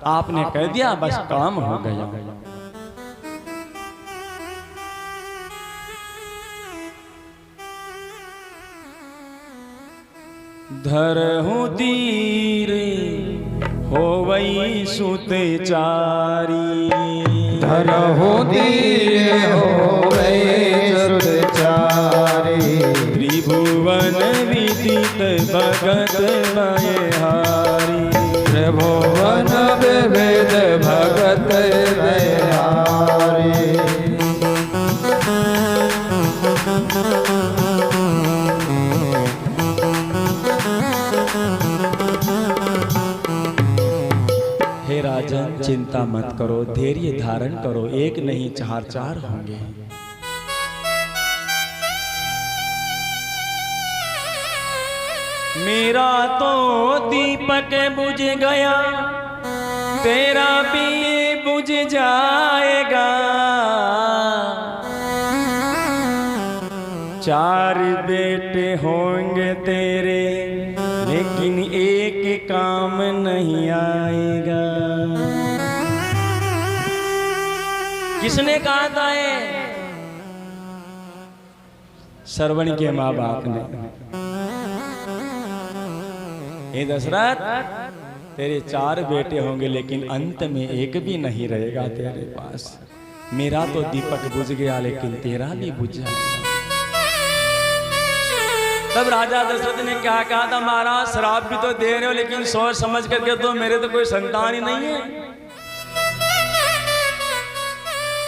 आपने कह दिया, बस काम हो गया। धरहु तीर होवई सुत चारी, धरहु तीर होवै सुत चारी, त्रिभुवन विदित भगत मयहारी, त्रिभुवन विविध भगत मयहारी। हे राजन, चिंता मत करो, धैर्य धारण करो, एक नहीं चार चार होंगे। मेरा तो दीपक बुझ गया, तेरा भी बुझ जाएगा, चार बेटे होंगे तेरे, लेकिन एक काम नहीं आएगा। किसने कहा था ये? श्रवण के माँ बाप ने। हे दशरथ, तेरे चार बेटे होंगे, लेकिन अंत में एक भी नहीं रहेगा तेरे पास। मेरा तो दीपक बुझ गया, लेकिन तेरा भी बुझ जाएगा। तब राजा दशरथ ने क्या कहा था, महाराज श्राप भी तो दे रहे हो, लेकिन सोच समझ करके तो, मेरे तो कोई संतान ही नहीं है।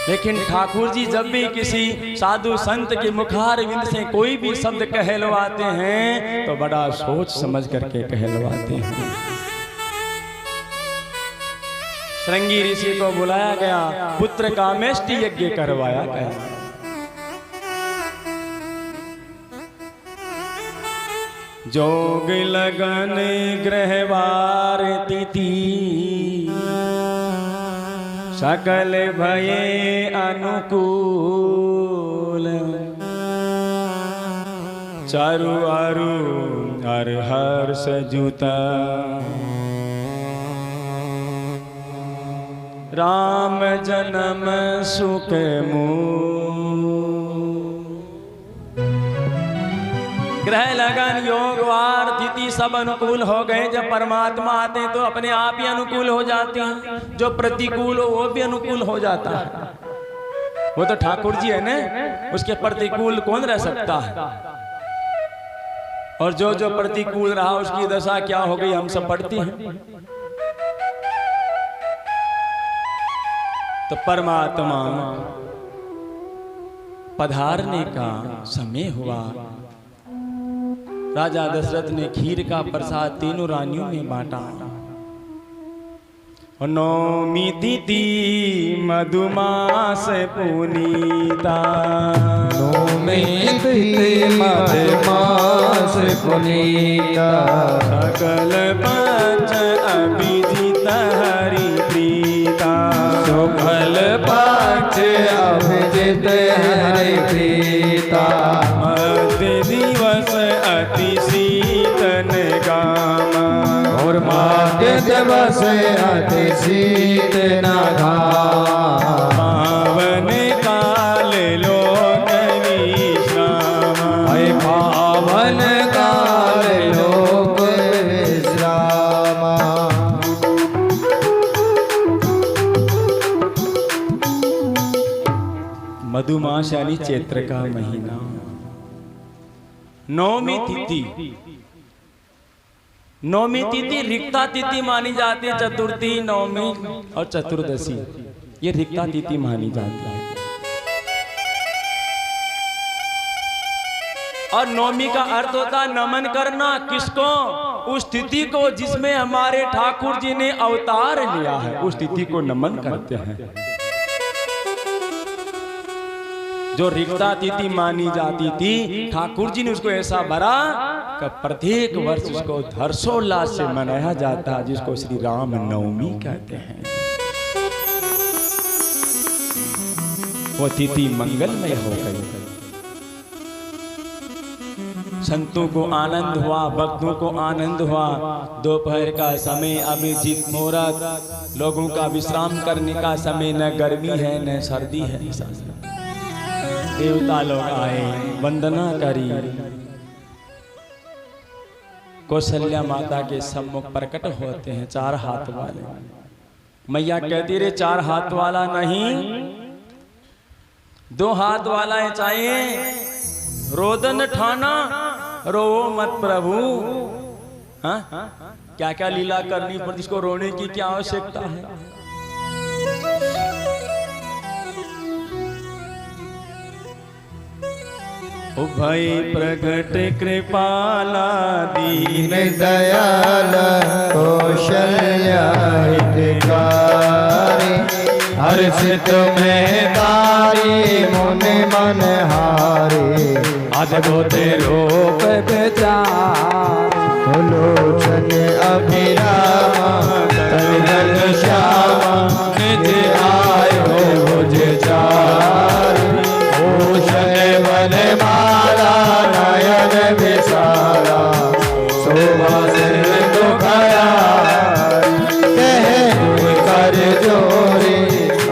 लेकिन ठाकुर जी जब भी किसी साधु संत के मुखार विंद से कोई भी शब्द कहलवाते हैं, तो बड़ा सोच समझ करके कहलवाते हैं। श्रृंगी ऋषि को बुलाया गया, पुत्र का मेष्टि यज्ञ करवाया गया। जोग लगन ग्रहवार तिथि, सकल भये अनुकूल, चारु आरु हर हर्ष जुता, राम जन्म सुख मूल। ग्रह लगन योग वार तिथि सब अनुकूल हो गए। जब परमात्मा आते हैं तो अपने आप ही अनुकूल हो जाते हैं, जो प्रतिकूल हो वो भी अनुकूल हो जाता है। वो तो ठाकुर जी है ना, उसके प्रतिकूल कौन रह सकता है। और जो जो प्रतिकूल रहा उसकी दशा क्या हो गई हम सब पढ़ते हैं। तो परमात्मा पधारने का समय हुआ। राजा दशरथ ने खीर का प्रसाद तीनों रानियों में बांटा। नौमी तिथि मधुमास पुनीता, नौमी तिथि मधुमास पुनीता, सकल पंच अभिजित हरि प्रीता, सुफल पक्ष अभिजित हरि प्रीता, मध्य दिवस अति शीतन गामा, और माध्य दिवस अति शीतन गामा, पावन काल लोक विश्रामा, पावन काल लोक विश्रामा। मधुमास यानी चैत्र का महीना। नौमी तिथि, नौमी तिथि रिक्ता तिथि मानी जाती है। चतुर्थी, नौमी और चतुर्दशी ये रिक्ता तिथि मानी जाती है। और नौमी का अर्थ होता है नमन करना। किसको? उस तिथि को जिसमें हमारे ठाकुर जी ने अवतार लिया है, उस तिथि को नमन करते हैं। जो रिक्ता तिथि मानी जाती थी, ठाकुर जी ने उसको ऐसा भरा कि प्रत्येक वर्ष उसको हर्षोल्लास से मनाया जाता है, जिसको श्री राम नवमी कहते हैं। वो तिथि मंगलमय हो गई। संतों को आनंद हुआ, भक्तों को आनंद हुआ। दोपहर का समय अभिजीत मुहूर्त, लोगों का विश्राम करने का समय, न गर्मी है न सर्दी है। देवता लोग आए, वंदना करी। कौशल्या माता के सम्मुख प्रकट होते हैं 4 हाथ वाले। मैया कहती रे 4 हाथ वाला नहीं, 2 हाथ वाला है चाहिए। रोदन ठाना रो मत प्रभु। हाँ, क्या क्या लीला करनी पड़ती, इसको रोने की क्या आवश्यकता है। ओ भाई प्रगट कृपाला दीन दयाल कौशल्या हितकारी, हर्षित में तारी मुनि मन हारे। अद्भुत रूप विचार लोचन अभिरामा तन श्यामा, निज आयो भुज चार। भूषण बन माला नयन विशाला, शोभा सिंधु खया। कह कर जोरी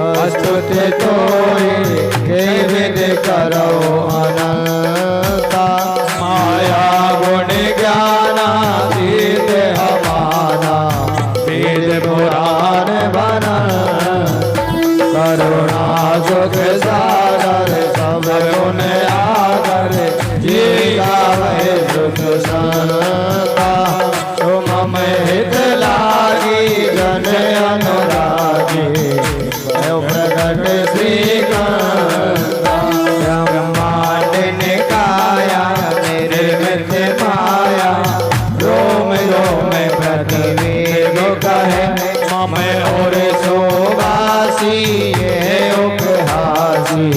अस्तुति तोरी, के विद करो अनंता। माया गुण ज्ञानातीत हमारा, वेद पुराण बना। करुणा सुख सागर सब गुण आगर, ये गावे सुख संता। तुम हित लागी जन अनुरागी, प्रगट श्रीकांता। ब्रह्मांड निकाया निर्मित माया, रोम रोम पृथ्वी कहे। मम और शोभासी ये उपहासी,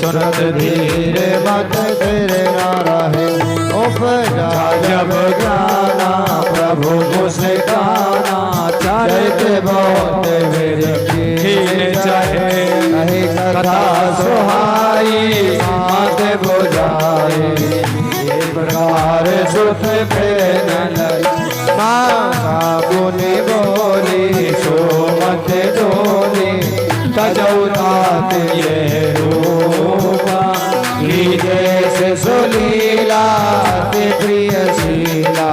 सुनत धीर मत फिर न रहे। उपजा जब ज्ञाना प्रभु मुस्काना, चरित बहुत विरखी चाहे। कही कथा सुहाई मात बुझाए, ये प्रकार सुख प्रेरण। माँ पुनि बोली सोमत डोली, तजौतात ये रूपा। जैसे सुलीला ते प्रिय शीला,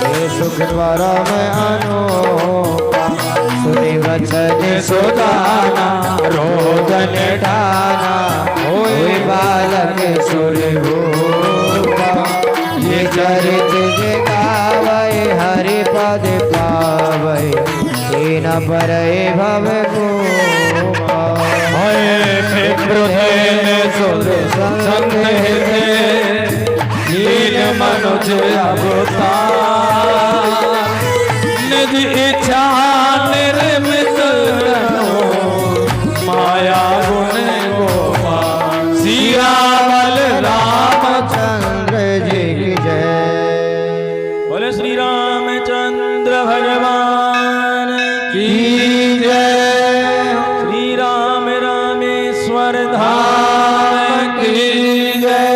ये सुख द्वारा में अनूपा। सुनि वचन सुदाना रोदन ठाना, होय बालक सुर भूपा। ये चरित जे गावै हरि पद पावै, तीन परय भव भूपा। सुर संग लीन मनुज अवतार। निज इच्छा निर्मित माया गुण गोपाल। सिया बल रामचंद्र जी की जय। बोले श्री रामचंद्र भगवान की जय। श्री राम रामेश्वर धाम की जय।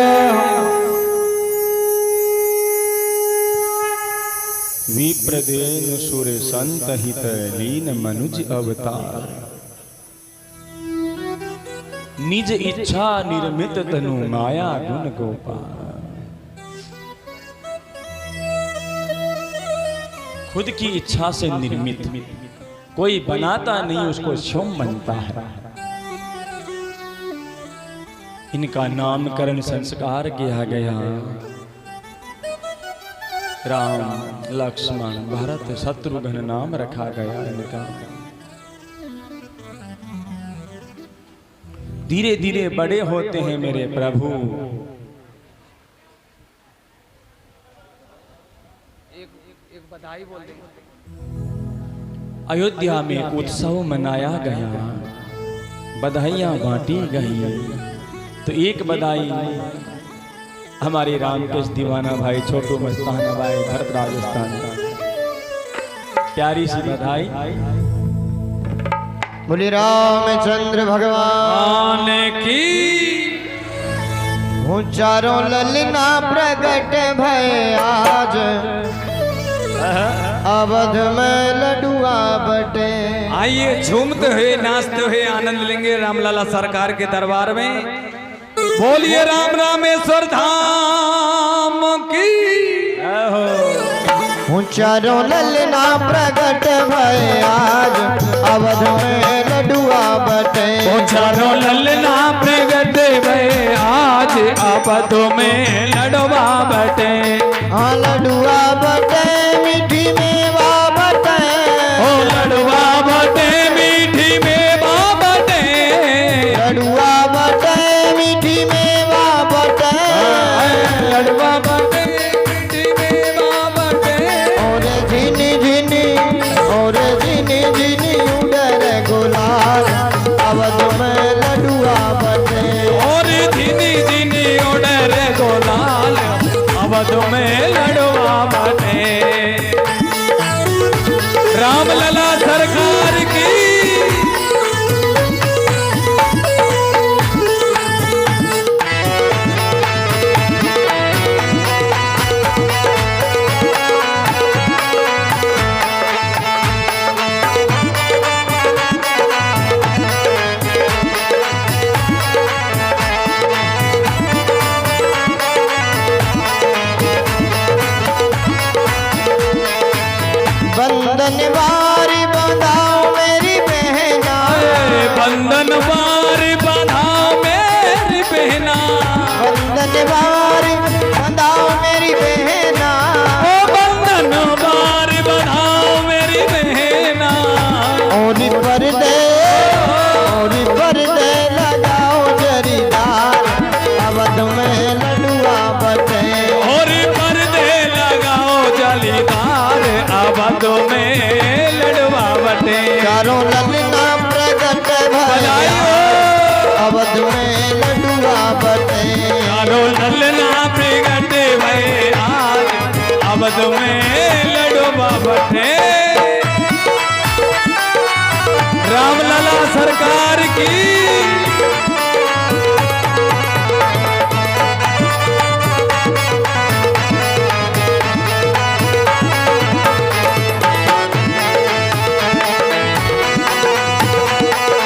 विप्रदेन सुर संत हित लीन मनुज अवतार। निज इच्छा निर्मित तनु माया गुण गोपाल। खुद की इच्छा से निर्मित कोई बनाता नहीं, उसको स्वयं बनता है। इनका नामकरण संस्कार किया गया। राम लक्ष्मण भरत शत्रुघ्न नाम रखा गया इनका। धीरे धीरे बड़े होते हैं मेरे प्रभु। एक बधाई बोल दे। अयोध्या में उत्सव मनाया गया, बधाइयां बांटी गई। तो एक बधाई हमारे रामकृष्ण दीवाना भाई, छोटू मस्ताना भाई, भरत राजस्थान का प्यारी सी बधाई। बोले रामचंद्र भगवान की। हूँ चारों ललना प्रगट भय आज अवध में लडुआ बटे। आइए झूमते हुए नाचते हुए आनंद लेंगे रामलला सरकार के दरबार में। बोलिए राम रामेश्वर धाम की। हूँ चारों ललना प्रगट भय आज अवध में लडुआ बटे। चारों ललना प्रगट भय आज अवध में लडुआ बटे। हाँ लडुआ बटे मीठी मेवा बटे। ओ लडुआ बटे मीठी मेवा बटे। लडुआ बटे मीठी मेवा बटे। लडुआ बटे मीठी मेवा बटे। और झिनी झिनी और झिनी झिनी उड़र गुलाल अवध में लडुआ बटे। और झिनी झिनी उड़र गुलाल अवध में लडुआ बटे। रामलला सरकार की। बंधन बारी बंधाओ मेरी बहना। बंधन बारी बंधाओ मेरी बहना। बंधन बारी बंधाओ मेरी बहना। ओ बंधन बारी बंधाओ मेरी बहना। और पर्दे लगाओ जरीदार अवध में लडुआ बटे। और पर्दे लगाओ जलीदार अवध में लडुआ बटे। चारों ललना प्रगट भय अवध में लडुआ बटे। चारों ललना प्रगट भय आज अवध में लडुआ बटे। रामलला सरकार की।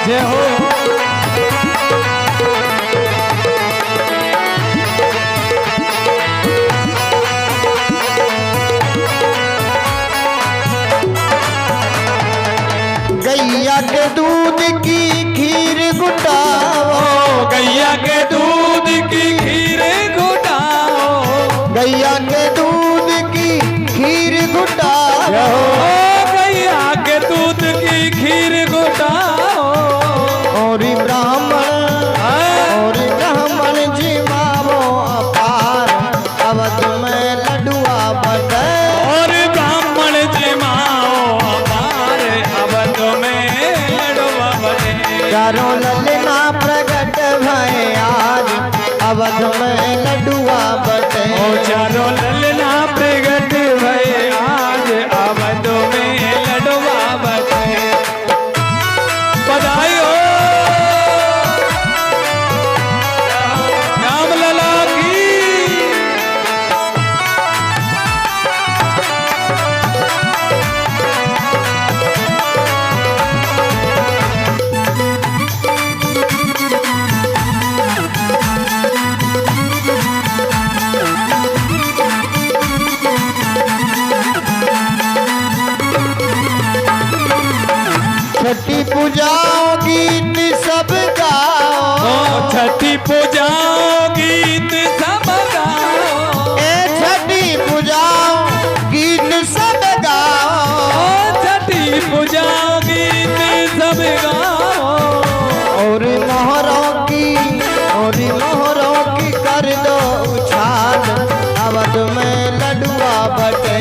जय हो। गैया के दूध की खीर गुटाओ। गैया के दूध की खीर घुटाओ। गैया के दूध की खीर गुटाओ। गैया के दूध की खीर घुटाओ। और ब्राह्मण जिमावो अपार अवध में लडुआ बटे। और ब्राह्मण जिमाओ अपार अवध में लडुआ बटे। चारों ललना प्रगट भय आज अवध में लडुआ बटे। चारों ललना प्रगट भय आज अवध में लडुआ बटे। बधाई हो रामलला की। छठी पूजाओ गीत सब गाओ। छठी पूजा गीत सब गाओ। ए छठी पूजाओ गीत सब गाओ। छठी पूजा गीत सब गाओ। और मोहरों की कर दो उछाल अवध में लडुआ बटे।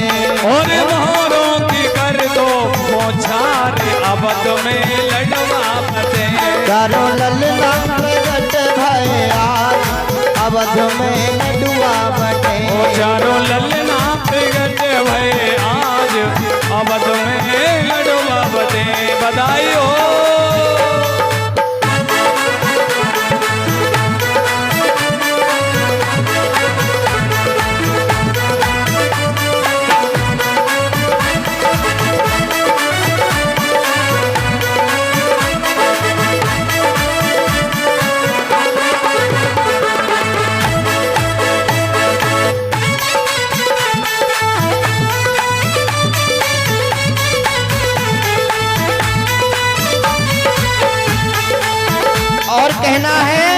और मोहरों की कर दो पोछार अवध में लडुआ बटे। चारों ललना प्रगट भय आज अवध में लडुआ बटे। चारों ललना प्रगट भय आज अवध में लडुआ बटे। बधाई हो। कहना है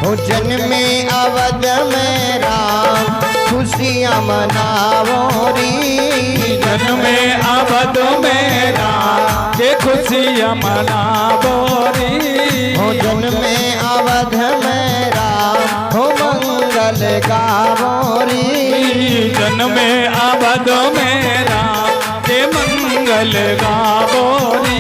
हो जन्मे अवध में राम खुशियाँ मनावो री। जन्मे अवध में राम के खुशियाँ मनावो री। हो जन्मे अवध में राम हो मंगल गावो री। जन्मे अवध में राम के मंगल गावो री।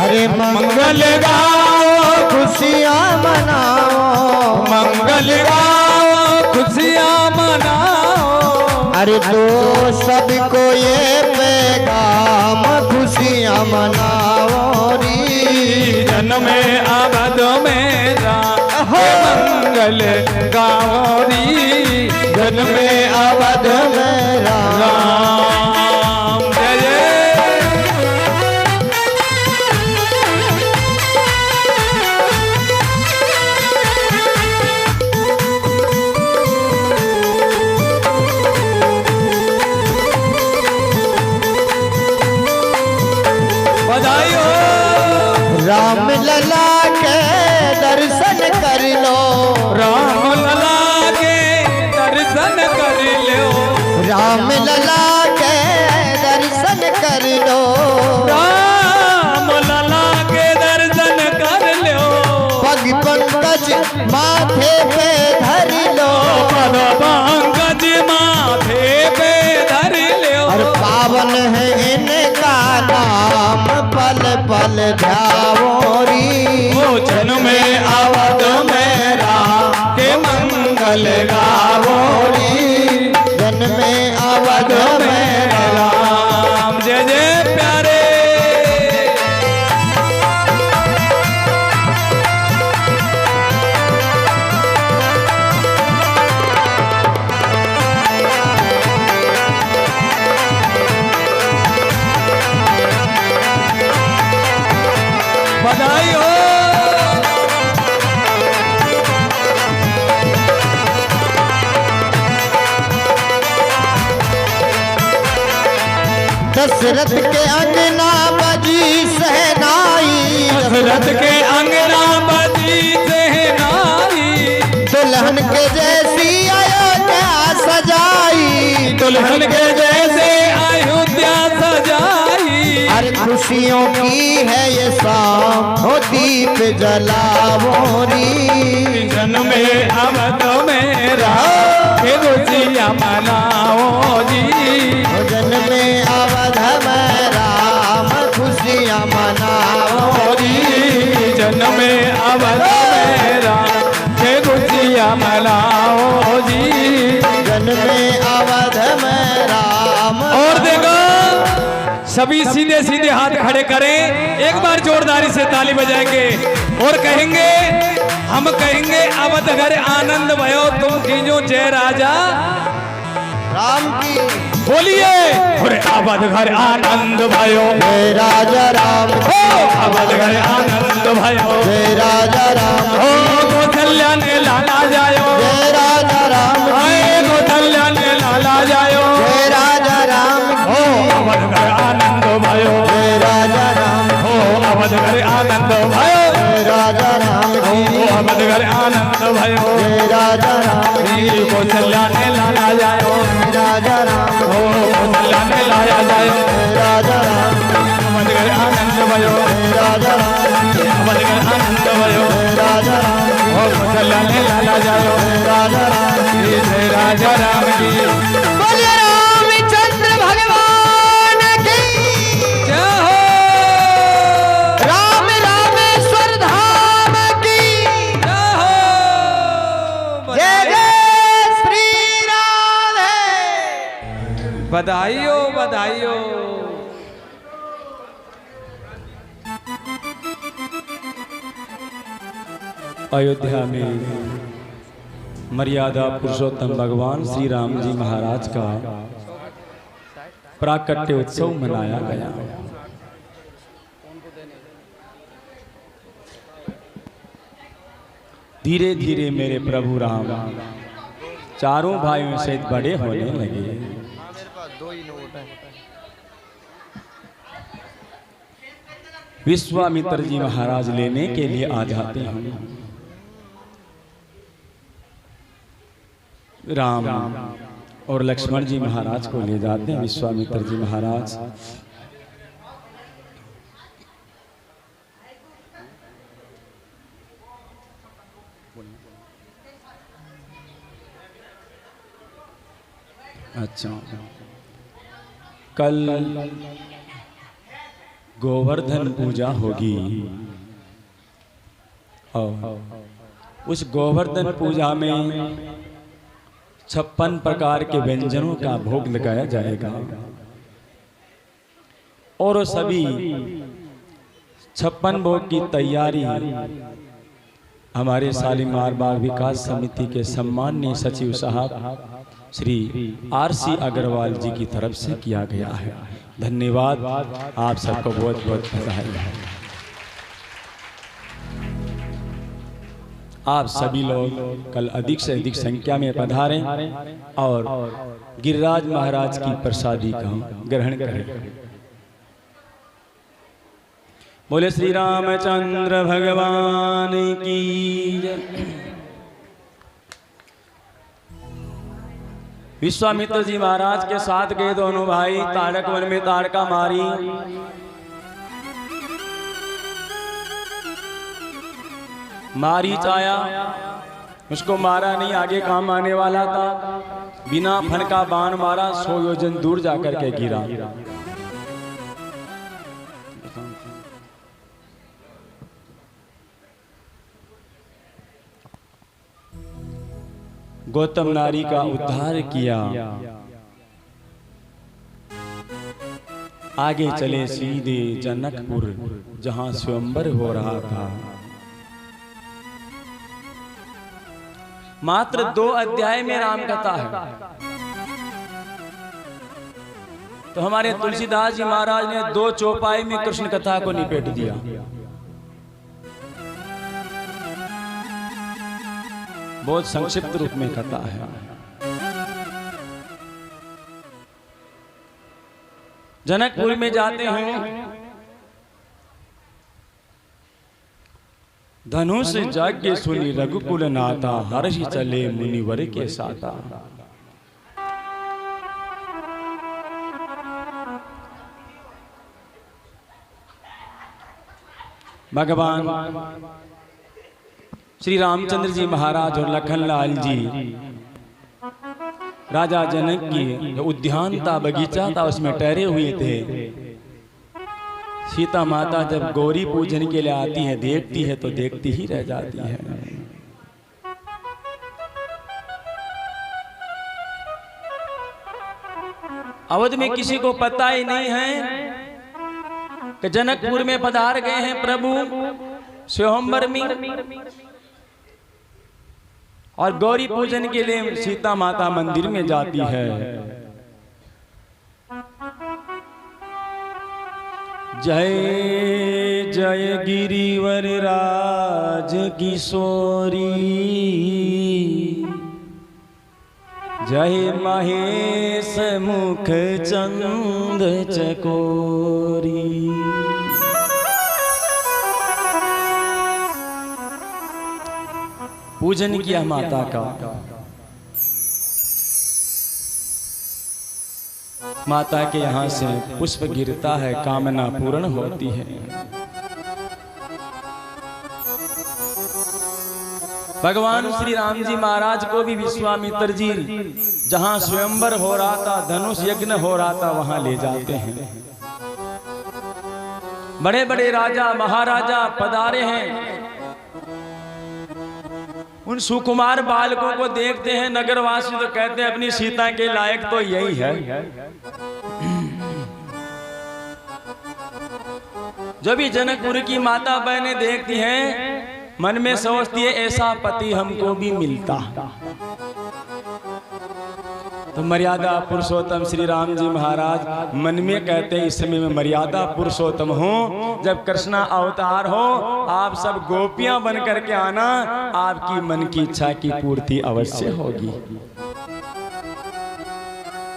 अरे मंगल गाओ खुशियाँ मनाओ, मंगल गाओ खुशियाँ मनाओ। अरे तो सबको ये पैगाम खुशियाँ मनाओ री। जन्मे अवध में राम के मंगल गाओ री। जन्मे अवध में राम राम जय जय। बधाई हो। राम लला के दर्शन कर लो, राम लला के दर्शन कर लो। राम लला के दर्शन कर लो। राम लला के दर्शन कर लो। पग पंकज माथे पे धर लो, पग पंकज माथे पे धर लो। और पावन है इनका नाम पल पल ध्यावो री। ओ जन्मे अवध में राम के मंगल गावो री। जन्मे अवध में राम जय जय प्यारे। बधाई हो। दशरथ के अंगना बजी सहनाई, दशरथ के अंगना बजी सहनाई। दुल्हन के जैसी अयोध्या सजाई, दुल्हन के जैसे अयोध्या सजाई। हर खुशियों की है ये शाम हो दीप जलावो री। जन्मे अवध में राम के खुशियाँ मनाओ जी। हो जन्मे अवध में राम खुशियाँ मनाओ जी। जन्मे अवध में राम के खुशियाँ मनाओ जी। जन्मे अवध में राम। और देखो सभी सीधे सीधे हाथ खड़े करें, एक बार जोरदारी से ताली बजाएंगे और कहेंगे, हम कहेंगे अवध घर आनंद भयो तुम कीजो जय राजा राम की। बोलिए अरे अवध घर आनंद भयो जय राजा राम हो। अवध घर आनंद भयो जय राजा राम हो। कौशल्या ने लाला जायो। जय राजा राम हाय कौशल्या ने लाला जायो। जय राजा राम हो अवध घर आनंद भयो। जय राजा राम हो अवध घर आनंद भयो। जय राजा राम हो अवध घर आनंद भयो। जय राजा राम कौशल्या ने लाला जायो। राजा राम हो कौशल्या ने लाया जायो। जय राजा राम अवध घर आनंद भयो। जय राजा राम अवध घर आनंद भयो। जय राजा राम हो कौशल्या ने लाला जायो। जय राजा राम जय राजा राम की बोलिए रामचंद्र भगवान की जय हो। राम रामेश्वर धाम की जय हो। जय जय श्री राधे। बधाई हो बधाई हो। अयोध्या में मर्यादा पुरुषोत्तम भगवान श्री राम जी महाराज का प्राकट्य उत्सव मनाया गया। धीरे धीरे मेरे प्रभु राम चारों भाइयों से बड़े होने लगे। विश्वामित्र जी महाराज लेने के लिए आ जाते हैं। राम और लक्ष्मण जी महाराज को ले जाते हैं विश्वामित्र जी महाराज। अच्छा, कल गोवर्धन पूजा होगी और उस गोवर्धन पूजा में 56 प्रकार के व्यंजनों का भोग लगाया जाएगा और सभी 56 भोग की तैयारी हमारे शालीमार बाग विकास समिति के सम्माननीय सचिव साहब श्री आरसी अग्रवाल जी की तरफ से किया गया है। धन्यवाद, आप सबको बहुत बहुत बधाई है। आप सभी लोग कल अधिक से अधिक संख्या में पधारें और गिरिराज महाराज की प्रसादी का ग्रहण करें। बोले श्री रामचंद्र भगवान की जय। विश्वामित्र जी महाराज के साथ गए दोनों भाई ताड़क वन में ताड़का मारी। मारीच आया, उसको मारा नहीं, आगे काम आने वाला था। बिना फन का बाण मारा, 100 योजन दूर जाकर के गिरा। गौतम नारी का उद्धार किया। आगे चले सीधे जनकपुर, जहां स्वयंवर हो रहा था। मात्र 2 अध्याय में राम कथा है, तो हमारे तुलसीदास जी महाराज ने 2 चौपाई में कृष्ण कथा को निपेट दिया। बहुत संक्षिप्त रूप में कथा है। जनकपुर में जाते हैं, धनुष यज्ञ सुनी रघुकुल नाता, हर्षि चले मुनिवर के साता। भगवान श्री रामचंद्र जी महाराज और लखनलाल जी राजा जनक की उद्यान था, बगीचा था, उसमें ठहरे हुए थे। सीता माता जब गौरी पूजन के लिए आती है, देखती है तो देखती ही रह जाती है। अवध में किसी को पता ही नहीं है कि जनकपुर में पधार गए हैं प्रभु स्वयंवर में, और गौरी पूजन के लिए सीता माता मंदिर में जाती है। जय जय गिरिवर राज किशोरी, जय महेश मुख चंद चकोरी। पूजन किया माता का। माता के यहाँ से पुष्प गिरता है, कामना पूर्ण होती है। भगवान श्री राम जी महाराज को भी विश्वामित्र जी जहाँ स्वयंवर हो रहा था, धनुष यज्ञ हो रहा था, वहां ले जाते हैं। बड़े बड़े राजा महाराजा पधारे हैं। उन सुकुमार बालकों को देखते हैं नगरवासी तो कहते हैं अपनी सीता के लायक तो यही है। जो भी जनकपुर की माता बहनें देखती हैं, मन में सोचती है ऐसा पति हमको भी मिलता। तो मर्यादा पुरुषोत्तम श्री राम जी महाराज मन में कहते हैं, इस समय में मर्यादा पुरुषोत्तम हो, जब कृष्णा अवतार हो, आप सब गोपियां बन करके आना, आपकी मन की इच्छा की पूर्ति अवश्य होगी।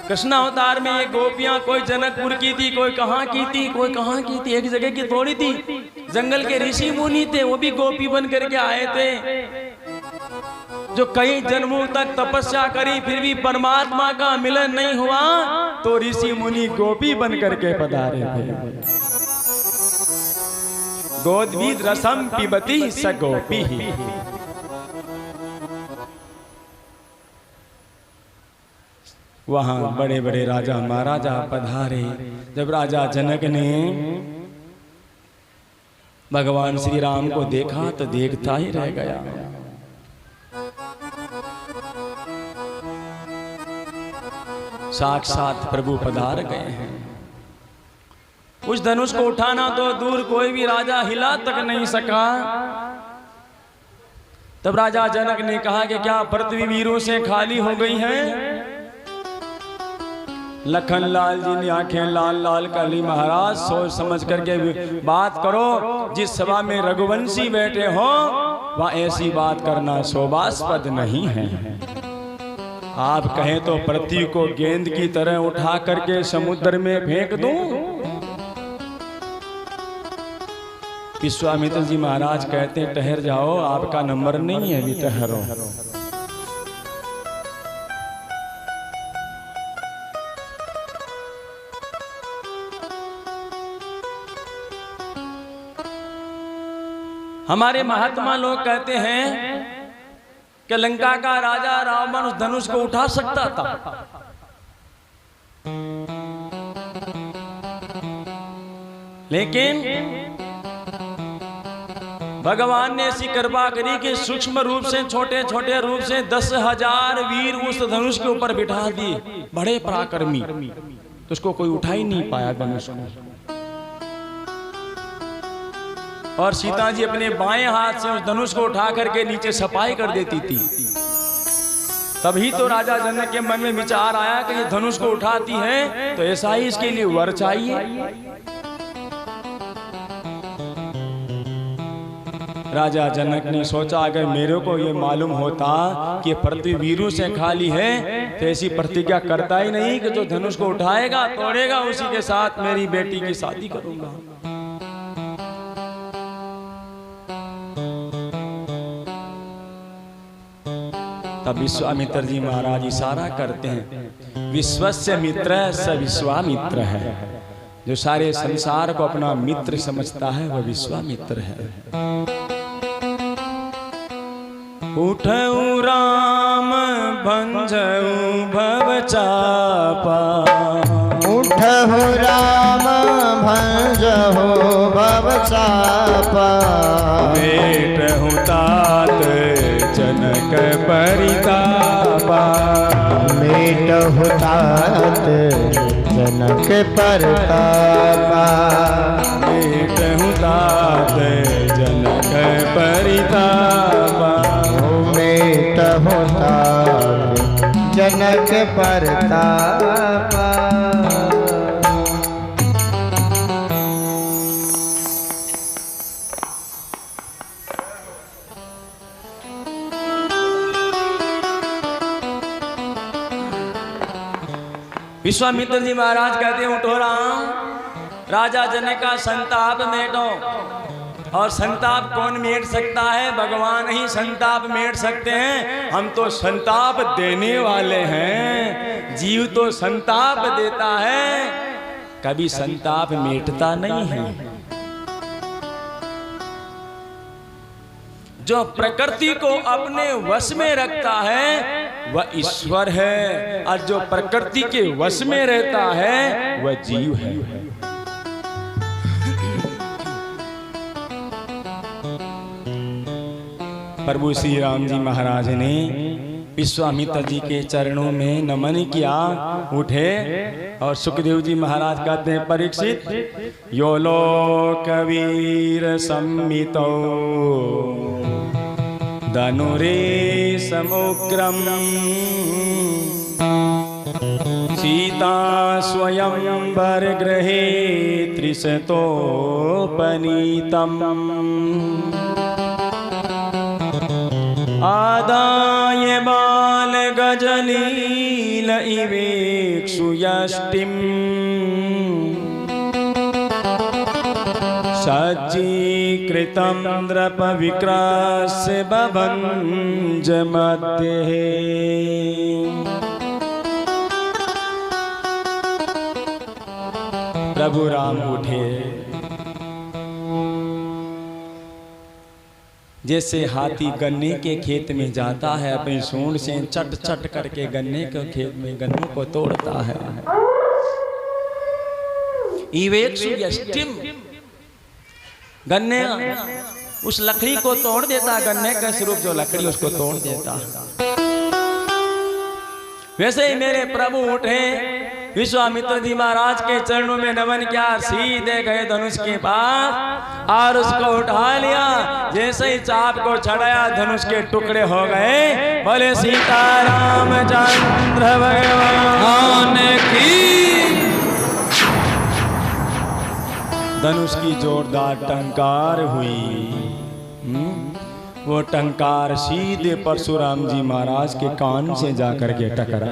कृष्ण अवतार में ये गोपियां कोई जनकपुर की थी, कोई कहाँ की थी, कोई कहाँ की थी, एक जगह की थोड़ी थी। जंगल के ऋषि मुनि थे, वो भी गोपी बन करके आए थे, जो कई जन्मों तक तपस्या करी फिर भी परमात्मा का मिलन नहीं हुआ, तो ऋषि मुनि गोपी बन करके पधारे थे। गोदवीद रसम पिबती स गोपी। वहां बड़े बड़े राजा महाराजा पधारे। जब राजा जनक ने भगवान श्री राम को देखा तो देखता ही रह गया। साक्षात प्रभु पधार गए हैं। उस धनुष को उठाना तो दूर, कोई भी राजा हिला तक नहीं सका। तब राजा जनक ने कहा कि क्या पृथ्वी वीरों से खाली हो गई है? लखन लाल जी ने आंखें लाल लाल कर ली। महाराज सोच समझ करके बात करो। जिस सभा में रघुवंशी बैठे हो वहां ऐसी बात करना शोभास्पद नहीं है। आप कहें तो पृथ्वी को गेंद की तरह उठा करके समुद्र में फेंक दूं। विश्वामित्र जी महाराज कहते हैं ठहर जाओ, आपका नंबर नहीं है, अभी ठहरो। हमारे महात्मा लोग कहते हैं कि लंका का राजा रावण उस धनुष को उठा सकता था, लेकिन भगवान ने ऐसी कृपा करी कि सूक्ष्म रूप से, छोटे छोटे रूप से 10,000 वीर उस धनुष के ऊपर बिठा दिए, बड़े पराक्रमी। तो उसको कोई उठा ही नहीं पाया धनुष को। और सीता जी अपने बाएं हाथ से उस धनुष को उठा करके नीचे सफाई कर देती थी। तभी तो राजा जनक के मन में विचार आया कि ये धनुष को उठाती है तो ऐसा ही इसके लिए वर चाहिए। राजा जनक ने सोचा अगर मेरे को ये मालूम होता कि पृथ्वी वीरों से खाली है तो ऐसी प्रतिज्ञा करता ही नहीं कि जो धनुष को उठाएगा तोड़ेगा उसी के साथ मेरी बेटी की शादी करूंगा। तब विश्वामित्र जी महाराज इशारा करते हैं, विश्वस्य मित्र स विश्वामित्र है। जो सारे संसार को अपना मित्र समझता है वह विश्वामित्र है। उठऊ राम भंजऊ भव चापा, उठहु राम भंजहु भव चापा, बेटहु तात जनक परितापा, मेटहु तात जनक परतापा, बेटहु तात जनक परितापा, मेटहु तात जनक परतापा। विश्वामित्र जी महाराज कहते हैं उठो राम, राजा जनक का संताप मेटो। और संताप कौन मेट सकता है? भगवान ही संताप मेट सकते हैं। हम तो संताप देने वाले हैं। जीव तो संताप देता है, कभी संताप मेटता नहीं है। जो प्रकृति को अपने वश में रखता है वह ईश्वर है, और जो प्रकृति के वश में रहता है वह जीव है। प्रभु श्री राम जी महाराज ने विश्वामित्र जी के चरणों में नमन किया, उठे और सुखदेव जी महाराज कहते हैं, परीक्षित यो लोक वीर सम्मितो धनुरे समुग्रम, सीता स्वयंवर गृहे त्रिशतोपनीतम, आदाय बाल गज सलील इवेक्षु यष्टिम् सज्जीकृतं नृपविक्रास्य बभञ्ज मध्ये। प्रभु राम उठे, जैसे हाथी गन्ने के खेत में जाता है, अपनी सूंड से चट चट करके गन्ने के खेत में गन्नों को तोड़ता है। इवेक्षु यष्टिम्, गन्ने उस लकड़ी को तोड़ देता, गन्ने का स्वरूप जो लकड़ी उसको तोड़ देता। वैसे ही मेरे प्रभु उठे, विश्वामित्र जी महाराज के चरणों में नमन किया, सीधे गए धनुष के पास और उसको उठा लिया। जैसे ही चाप को चढ़ाया, धनुष के टुकड़े हो गए। बोले सीताराम चंद्र भगवान की। धनुष की जोरदार टंकार हुई। वो टंकार सीधे परशुराम जी महाराज के कान से जाकर के टकरा।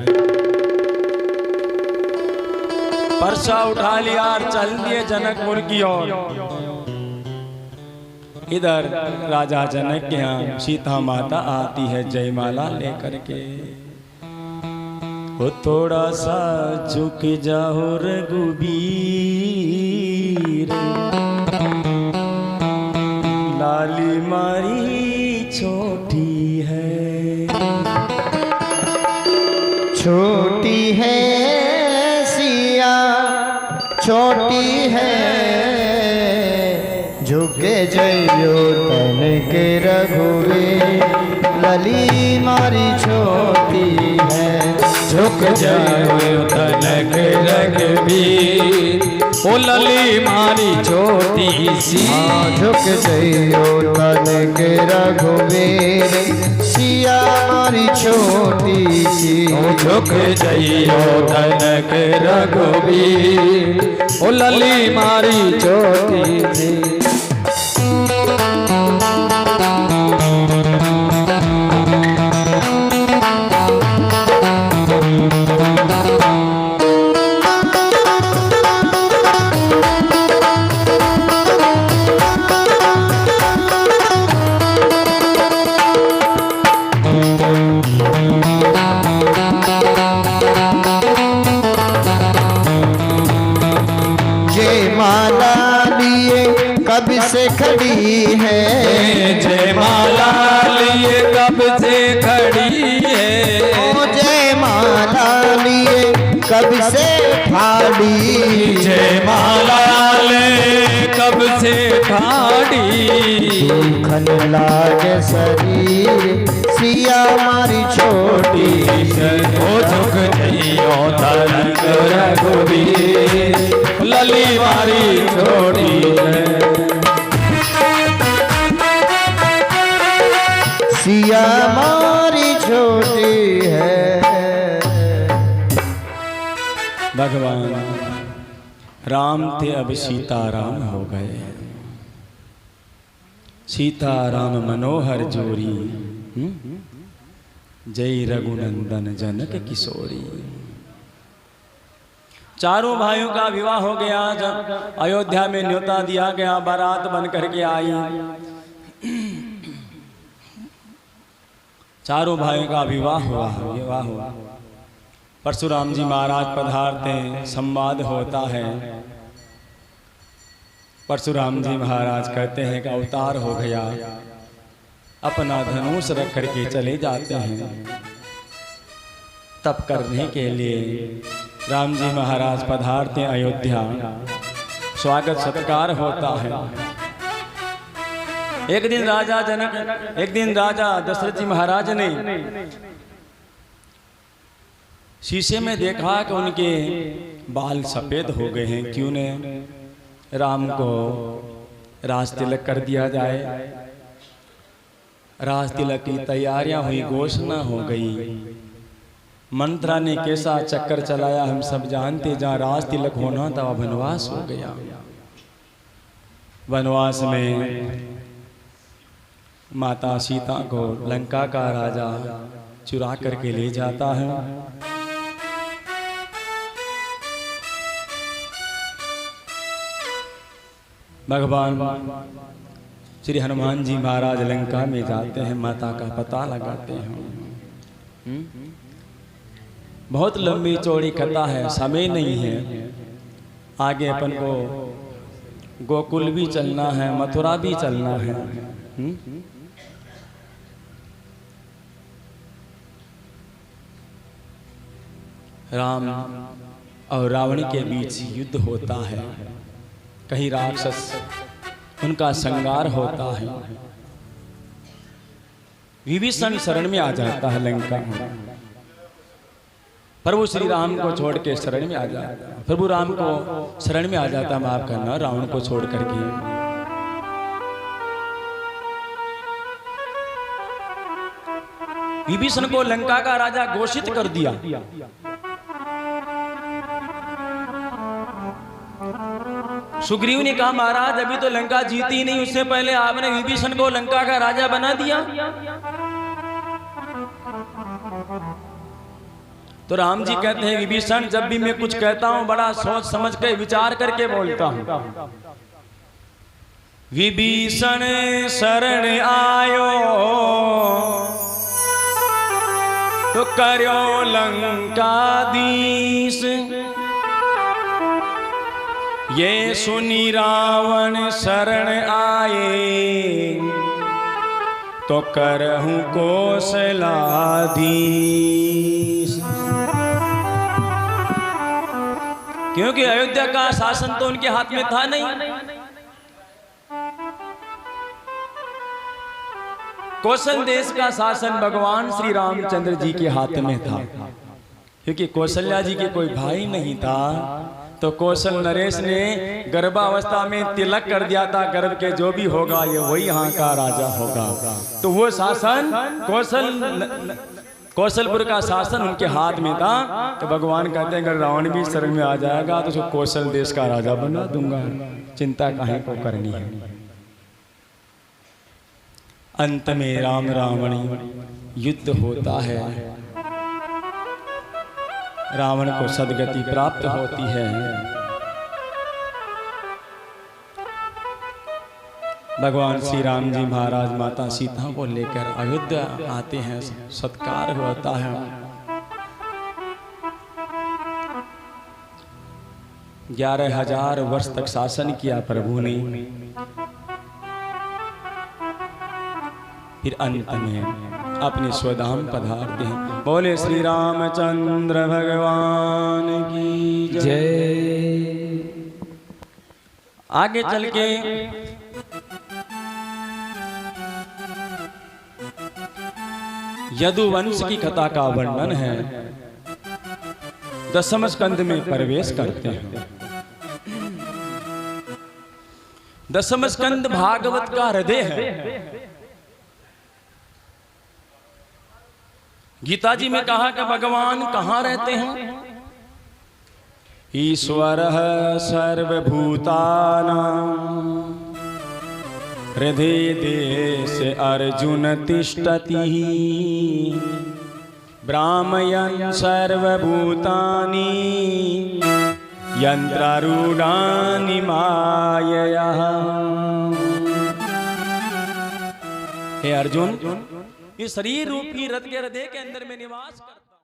परसा उठा लिया और चल दिए जनकपुर की ओर। इधर राजा जनक के यहाँ सीता माता आती है जयमाला लेकर के। वो थोड़ा सा झुक जाओ रघुबीर, लाली मारी छोटी है। छोटी है सिया, छोटी है, झुके जयो तनिक रघुवीर, लली मारी छोटी है। झुक जाओ तनक रघुबीर, ओ लली मारी छोटी सी। झुक जयो तनिक रघुवीर, सिया मारी छोटी सी। झुक जाइयो तनक रघुबीर, ओ लली मारी छोटी सी। कब से खड़ी है, जयमाला लिए कब से खड़ी है। ओ जयमाला लिए कब से ठाड़ी, जयमाला ले कब से ठाड़ी। दुखन लागे शरीर, सिया मारी छोटी। ओ झुक जइयो तनक रघुबीर, लली मारी छोटी है। सिया मारी छोटी है। भगवान राम थे, अब सीताराम हो गए। सीताराम मनोहर जोरी, जय रघुनंदन जनक किशोरी। चारों भाइयों का विवाह हो गया। जब अयोध्या में न्योता दिया गया, बारात बन करके आई। चारों भाइयों का विवाह हुआ। परशुराम जी महाराज पधारते हैं, संवाद होता है। परशुराम जी महाराज कहते हैं कि अवतार हो गया। अपना धनुष रख करके चले जाते हैं तप करने के लिए। राम जी महाराज पधारते हैं अयोध्या, स्वागत सत्कार होता है। एक दिन राजा दशरथ जी महाराज ने शीशे में देखा कि उनके बाल सफेद हो गए हैं। क्यों ने राम को राज तिलक कर दिया जाए। राज तिलक की तैयारियां हुई, घोषणा हो गई। मंत्रा ने कैसा चक्कर चलाया हम सब जानते। जहाँ राज तिलक होना था वह वनवास हो गया। वनवास में माता सीता को लंका का राजा चुरा करके ले जाता है। भगवान श्री हनुमान जी महाराज लंका में जाते हैं, माता का पता लगाते हैं। बहुत लंबी चौड़ी कथा है, समय नहीं है। आगे अपन को गोकुल भी चलना है, मथुरा भी चलना है। राम और रावण के बीच युद्ध होता है, कहीं राक्षस उनका संगार होता है। विभीषण शरण में आ जाता है लंका में, प्रभु श्री राम को छोड़ के शरण में आ जाता है। प्रभु राम को शरण में आ जाता, माफ करना, रावण को छोड़ करके। विभीषण को लंका का राजा घोषित कर दिया। सुग्रीव ने कहा महाराज अभी तो लंका जीती नहीं, उससे पहले आपने विभीषण को लंका का राजा बना दिया। तो राम जी कहते हैं विभीषण जब भी मैं कुछ कहता हूं बड़ा सोच समझ के विचार करके बोलता हूं। विभीषण शरण आयो तो करो लंकाधीश, ये सुनी रावण शरण आए तो करहूं कौशलाधीश। क्योंकि अयोध्या का शासन तो उनके हाथ में था नहीं। कौशल देश का शासन भगवान श्री रामचंद्र जी के हाथ में था, क्योंकि कौशल्या जी के कोई भाई नहीं था। तो कौशल नरेश ने गर्भावस्था में तिलक कर दिया था, गर्भ के जो भी होगा ये वही यहाँ का राजा होगा। तो वो शासन कौशलपुर का शासन उनके हाथ में था। तो भगवान कहते हैं अगर रावण भी शरण में आ जाएगा तो उसको कौशल देश का राजा बना दूंगा, चिंता काहे को करनी है। अंत में राम रावण युद्ध होता है, रावण को सदगति प्राप्त होती है। भगवान श्री राम जी महाराज माता सीता को लेकर अयोध्या आते हैं, सत्कार होता है। 11,000 वर्ष तक शासन किया प्रभु ने। फिर अंत में अपने स्वधाम पधारते हैं। बोले श्री रामचंद्र भगवान की जय। आगे चल के यदुवंश की कथा का वर्णन है, 10वें स्कंद में प्रवेश करते हैं। 10वां स्कंद भागवत का हृदय है। गीता जी में कहा कि भगवान कहाँ रहते हैं? ईश्वर सर्वभूतानां हृदय देश अर्जुन तिष्ठति, ब्राह्मयन् सर्वभूतानि यंत्रारूढ़ानि मायया। हे अर्जुन, ये शरीर रूपी रथ के हृदय के अंदर में निवास कर